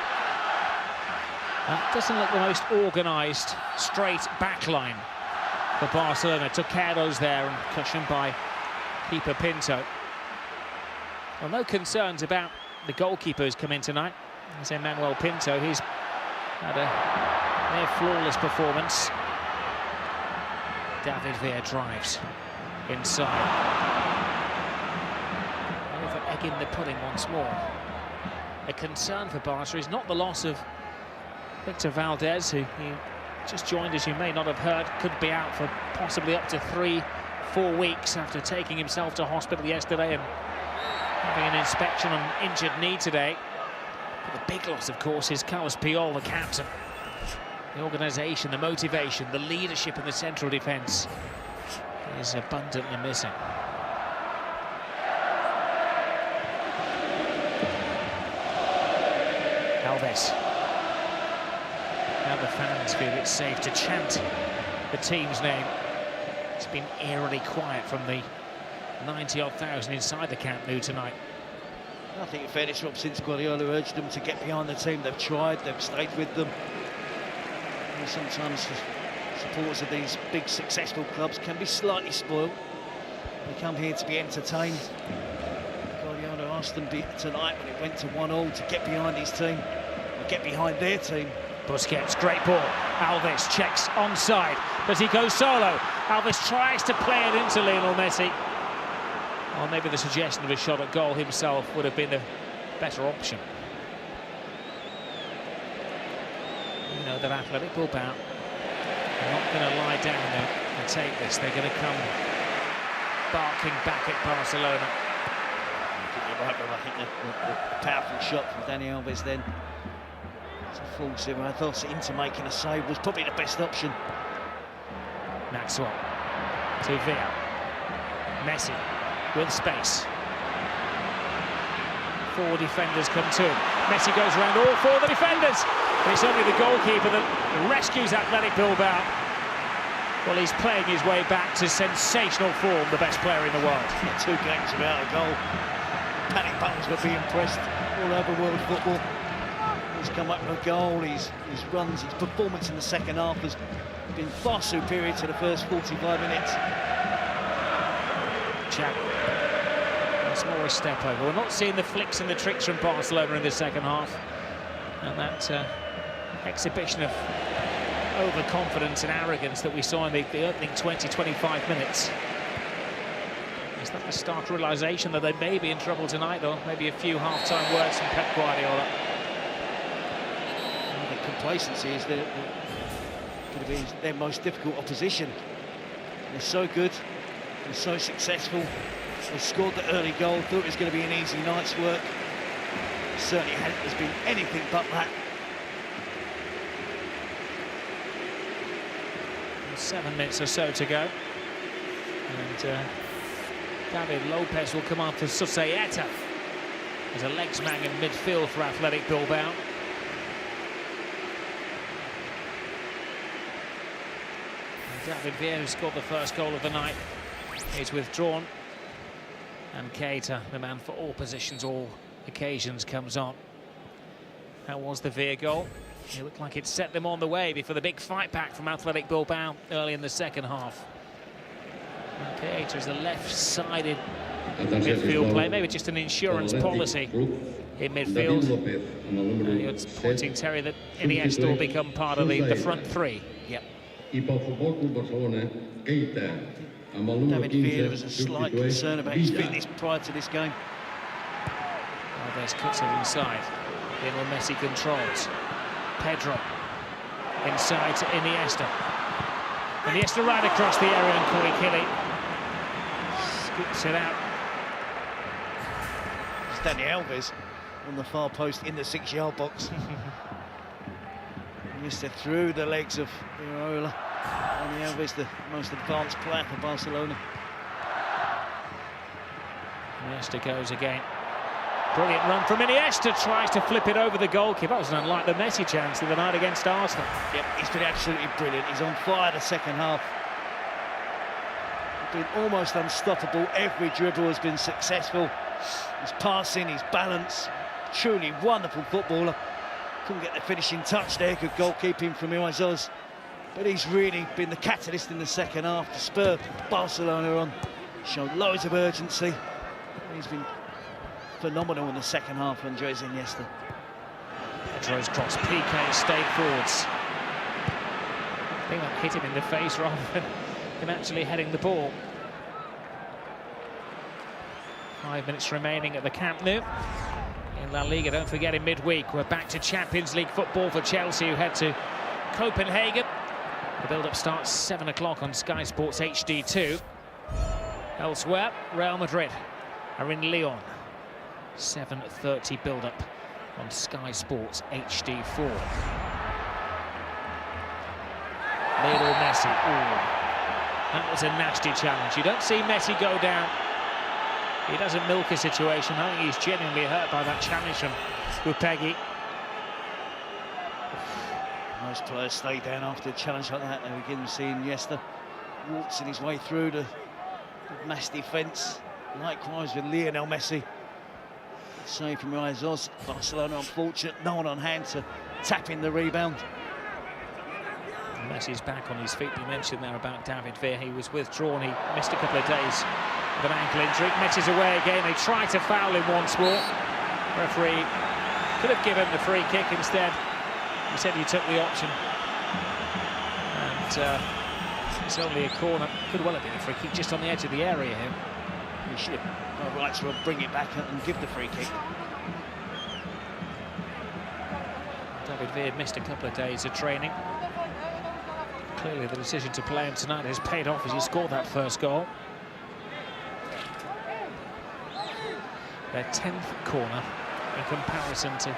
That doesn't look the most organised, straight backline for Barcelona. Toquero's there and cushioned by keeper Pinto. Well, no concerns about the goalkeeper who's come in tonight. It's Manuel Pinto. He's had a near flawless performance. David Villa drives inside. Over-egging the pudding once more. A concern for Barca is not the loss of Victor Valdez, who he just joined, as you may not have heard, could be out for possibly up to 3-4 weeks after taking himself to hospital yesterday and having an inspection on an injured knee today. But the big loss, of course, is Carlos Puyol, the captain. The organisation, the motivation, the leadership in the central defence is abundantly missing. Alves. Now the fans feel it's safe to chant the team's name. It's been eerily quiet from the 90-odd thousand inside the Camp Nou tonight. I think in fairness, Rob, since Guardiola urged them to get behind the team, they've tried, they've stayed with them. And sometimes supporters of these big successful clubs can be slightly spoiled. They come here to be entertained. Guardiola asked them tonight when it went to 1-1 to get behind his team, or get behind their team. Busquets, great ball. Alves checks onside. Does he go solo? Alves tries to play it into Lionel Messi. Or maybe the suggestion of a shot at goal himself would have been the better option. You know that Athletic Bilbao are not going to lie down there and take this. They're going to come barking back at Barcelona. I think the powerful shot from Dani Alves then. It's a full zero. I thought into making a save was probably the best option. Maxwell to Villa. Messi with space. 4 defenders come to him. Messi goes around all 4 of the defenders. But it's only the goalkeeper that rescues Athletic Bilbao. Well, he's playing his way back to sensational form, the best player in the world. 2 games without a goal. Panic buttons were being pressed all over world football. He's come up with a goal, his runs, his performance in the second half has been far superior to the first 45 minutes. Chap. Once more a step over. We're not seeing the flicks and the tricks from Barcelona in the second half. And that exhibition of overconfidence and arrogance that we saw in the opening 20-25 minutes. Is that the stark realisation that they may be in trouble tonight, or maybe a few half-time words from Pep Guardiola? The complacency is going to be their most difficult opposition. They're so good, they're so successful. They scored the early goal, thought it was going to be an easy night's work. Certainly has been anything but that. 7 minutes or so to go. And David Lopez will come after Susaeta. There's a legs man in midfield for Athletic Bilbao. And David Villa, who scored the first goal of the night, is withdrawn. And Keita, the man for all positions, all occasions, comes on. That was the Villa goal. It looked like it set them on the way before the big fight back from Athletic Bilbao early in the second half. And Keita is the left-sided midfield play, maybe just an insurance policy in midfield. You're pointing, Terry, that Iniesta will become part of the front three. Yep. David Villa, there was a slight concern about his fitness prior to this game. Alves cuts it inside. Lionel Messi controls. Pedro inside to Iniesta. Iniesta right across the area and Koikili scoops it out. It's Dani Alves on the far post in the 6-yard box. Iniesta through the legs of Iraola. Dani Alves, the most advanced player for Barcelona. Iniesta goes again. Brilliant run from Iniesta, tries to flip it over the goalkeeper. That was unlike the Messi chance of the night against Arsenal. Yep, he's been absolutely brilliant. He's on fire the second half. He's been almost unstoppable. Every dribble has been successful. His passing, his balance, truly wonderful footballer. Couldn't get the finishing touch there, good goalkeeping from Iraola. But he's really been the catalyst in the second half to spur Barcelona on. Shown loads of urgency. He's been phenomenal in the second half, Andres Iniesta. Pedro's cross, PK stayed forwards. I think that hit him in the face rather than him actually heading the ball. 5 minutes remaining at the Camp Nou. In La Liga, don't forget, in midweek, we're back to Champions League football for Chelsea, who head to Copenhagen. The build-up starts 7 o'clock on Sky Sports HD2. Elsewhere, Real Madrid are in Lyon. 7:30 build-up on Sky Sports HD4. Lionel Messi. Ooh, that was a nasty challenge. You don't see Messi go down. He doesn't milk a situation. I think he's genuinely hurt by that challenge from Upegui. Most players stay down after a challenge like that. And we begin seeing Iniesta waltzing his way through the mass defence. Likewise with Lionel Messi. Save from Rojiblanquizados. Barcelona unfortunate, no one on hand to tap in the rebound. Messi's back on his feet. You mentioned there about David Villa. He was withdrawn. He missed a couple of days with an ankle injury. Messi's away again. They tried to foul him once more. Referee could have given the free kick instead. He said he took the option. And it's only a corner. Could well have been a free kick just on the edge of the area here. He should have by rights to bring it back and give the free kick. David Villa missed a couple of days of training. Clearly the decision to play him tonight has paid off as he scored that first goal. Their 10th corner in comparison to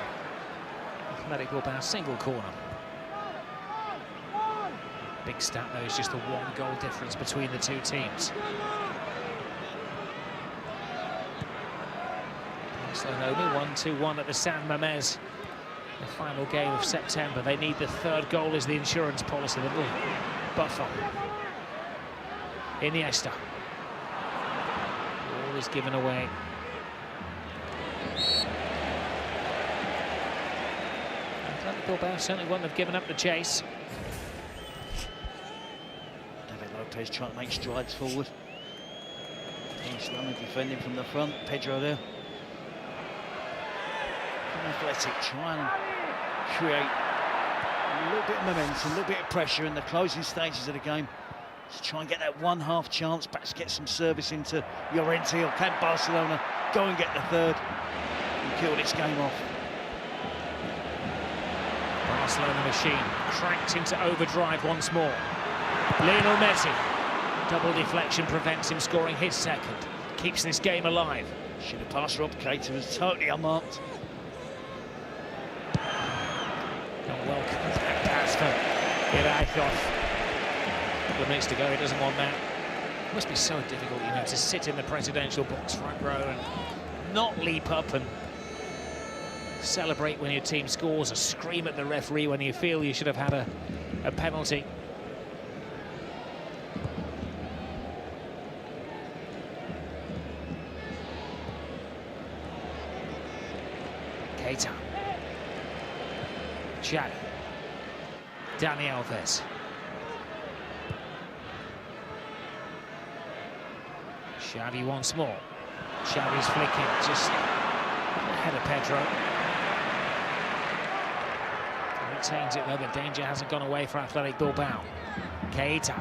Athletic Bilbao's single corner. Big stat though is just the 1 goal difference between the two teams. Barcelona 1-2-1 at the San Mamés. The final game of September. They need the 3rd goal as the insurance policy, the little buffer. Iniesta. All is given away. Athletic Bilbao certainly wouldn't have given up the chase. David Lopez trying to make strides forward. Barcelona defending from the front. Pedro there. Athletic trying to create a little bit of momentum, a little bit of pressure in the closing stages of the game. Just try and get that 1/2 chance, perhaps get some service into Llorente, or can Barcelona go and get the 3rd and kill this game off? Barcelona machine cranked into overdrive once more. Lionel Messi. Double deflection prevents him scoring his 2nd. Keeps this game alive. Should have passed Rob Keita, was totally unmarked. Welcome back pass for Iraikov. A couple of minutes to go, he doesn't want that. It must be so difficult, you know, to sit in the presidential box front row and not leap up and celebrate when your team scores, or scream at the referee when you feel you should have had a penalty. Keita. Xavi. Dani Alves. Xavi once more. Xavi's flicking just ahead of Pedro. Retains it though, the danger hasn't gone away for Athletic Bilbao. Keita.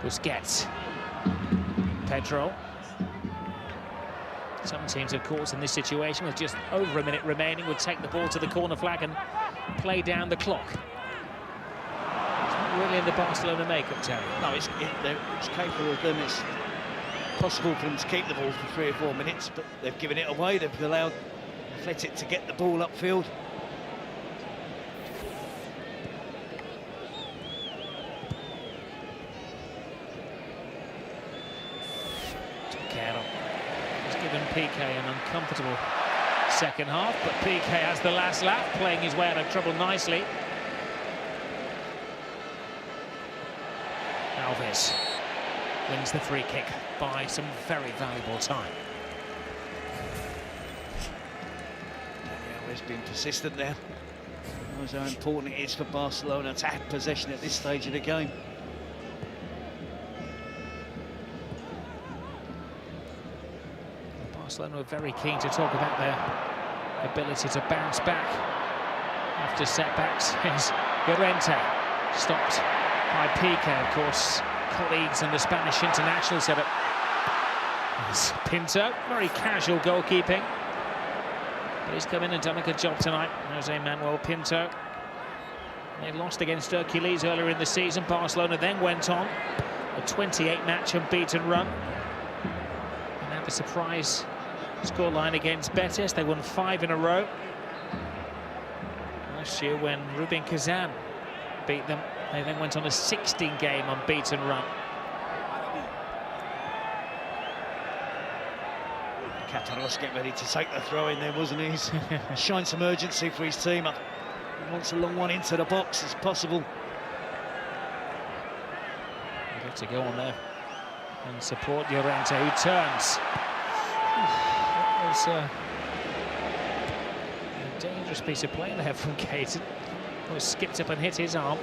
Busquets. Pedro. Some teams, of course, in this situation with just over a minute remaining would take the ball to the corner flag and play down the clock. It's not really in the Barcelona makeup, Terry. No, it's capable of them. It's possible for them to keep the ball for 3 or 4 minutes, but they've given it away. They've allowed Athletic to get the ball upfield. Given PK an uncomfortable second half, but PK has the last lap, playing his way out of trouble nicely. Alves wins the free kick by some very valuable time. Alves been persistent there. Knows how important it is for Barcelona to have possession at this stage of the game. Barcelona are very keen to talk about their ability to bounce back after setbacks. Here's Llorente, stopped by Piqué, of course, colleagues in the Spanish international setup. There's Pinto, very casual goalkeeping, but he's come in and done a good job tonight. Jose Manuel Pinto. They lost against Hercules earlier in the season. Barcelona then went on a 28-match unbeaten run. And now the surprise scoreline against Betis. They won 5 in a row. Last year when Rubin Kazan beat them, they then went on a 16-game unbeaten run. Catalos getting ready to take the throw in there, wasn't he? He's showing some urgency for his team. He wants a long one into the box as possible. Good to go on there and support Llorente, who turns. That was a dangerous piece of play there from Caton. Who skipped up and hit his arm.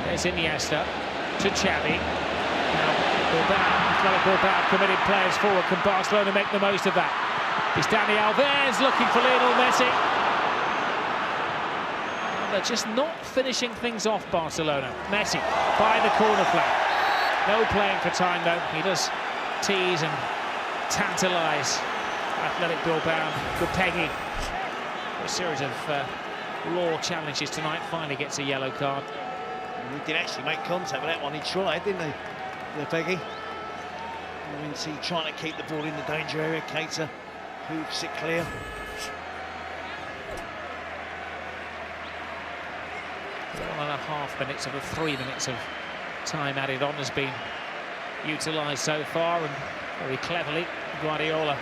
There's Iniesta to Xavi. Now Bilbao committed players forward. Can Barcelona make the most of that? It's Dani Alves looking for Lionel Messi. And they're just not finishing things off, Barcelona. Messi by the corner flag. No playing for time though. He does tease and tantalise Athletic Bilbao. Gupegui, a series of raw challenges tonight, finally gets a yellow card. He did actually make contact with that one. He tried, didn't he? Gupegui. He trying to keep the ball in the danger area. Keita hoops it clear. One and a half minutes of the 3 minutes of time added on has been utilised so far, and very cleverly Guardiola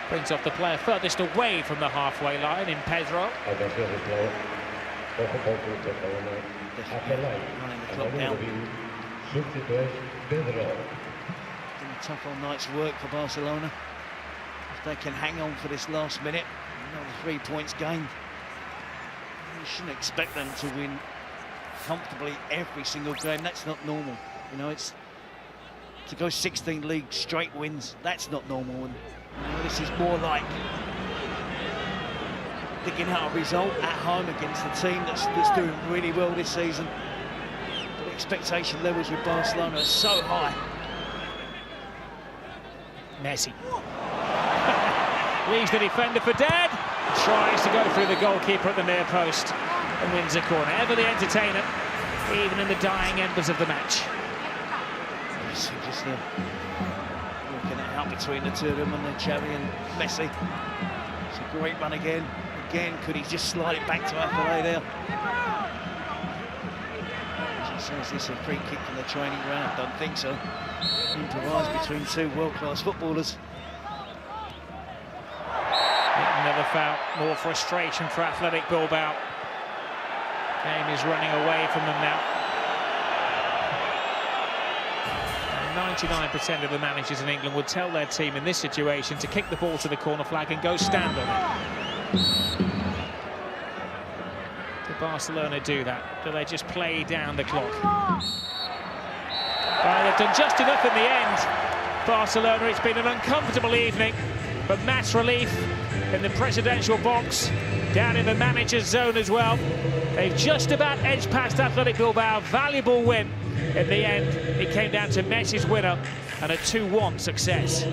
brings off the player furthest away from the halfway line in Pedro. Running the clock down. Been a tough all night's work for Barcelona. If they can hang on for this last minute, another 3 points gained. You shouldn't expect them to win comfortably every single game. That's not normal. You know, it's to go 16 league straight wins. That's not normal. And you know, this is more like digging out a result at home against a team that's doing really well this season. But the expectation levels with Barcelona are so high. Messi leaves the defender for dead. Tries to go through the goalkeeper at the near post and wins a corner. Ever the entertainer, even in the dying embers of the match. Just working it out between the two of them, and then Xavi and Messi. It's a great run again. Again, could he just slide it back to Athletic there? So is this a free kick from the training ground? Don't think so. Improvised between two world-class footballers. Another foul, more frustration for Athletic Bilbao. Game is running away from them now. 99% of the managers in England would tell their team in this situation to kick the ball to the corner flag and go stand on it. Did Barcelona do that? Do they just play down the clock? They've done just enough in the end. Barcelona, it's been an uncomfortable evening, but match relief in the presidential box, down in the manager's zone as well. They've just about edged past Athletic Bilbao. Valuable win. In the end, it came down to Messi's winner and a 2-1 success.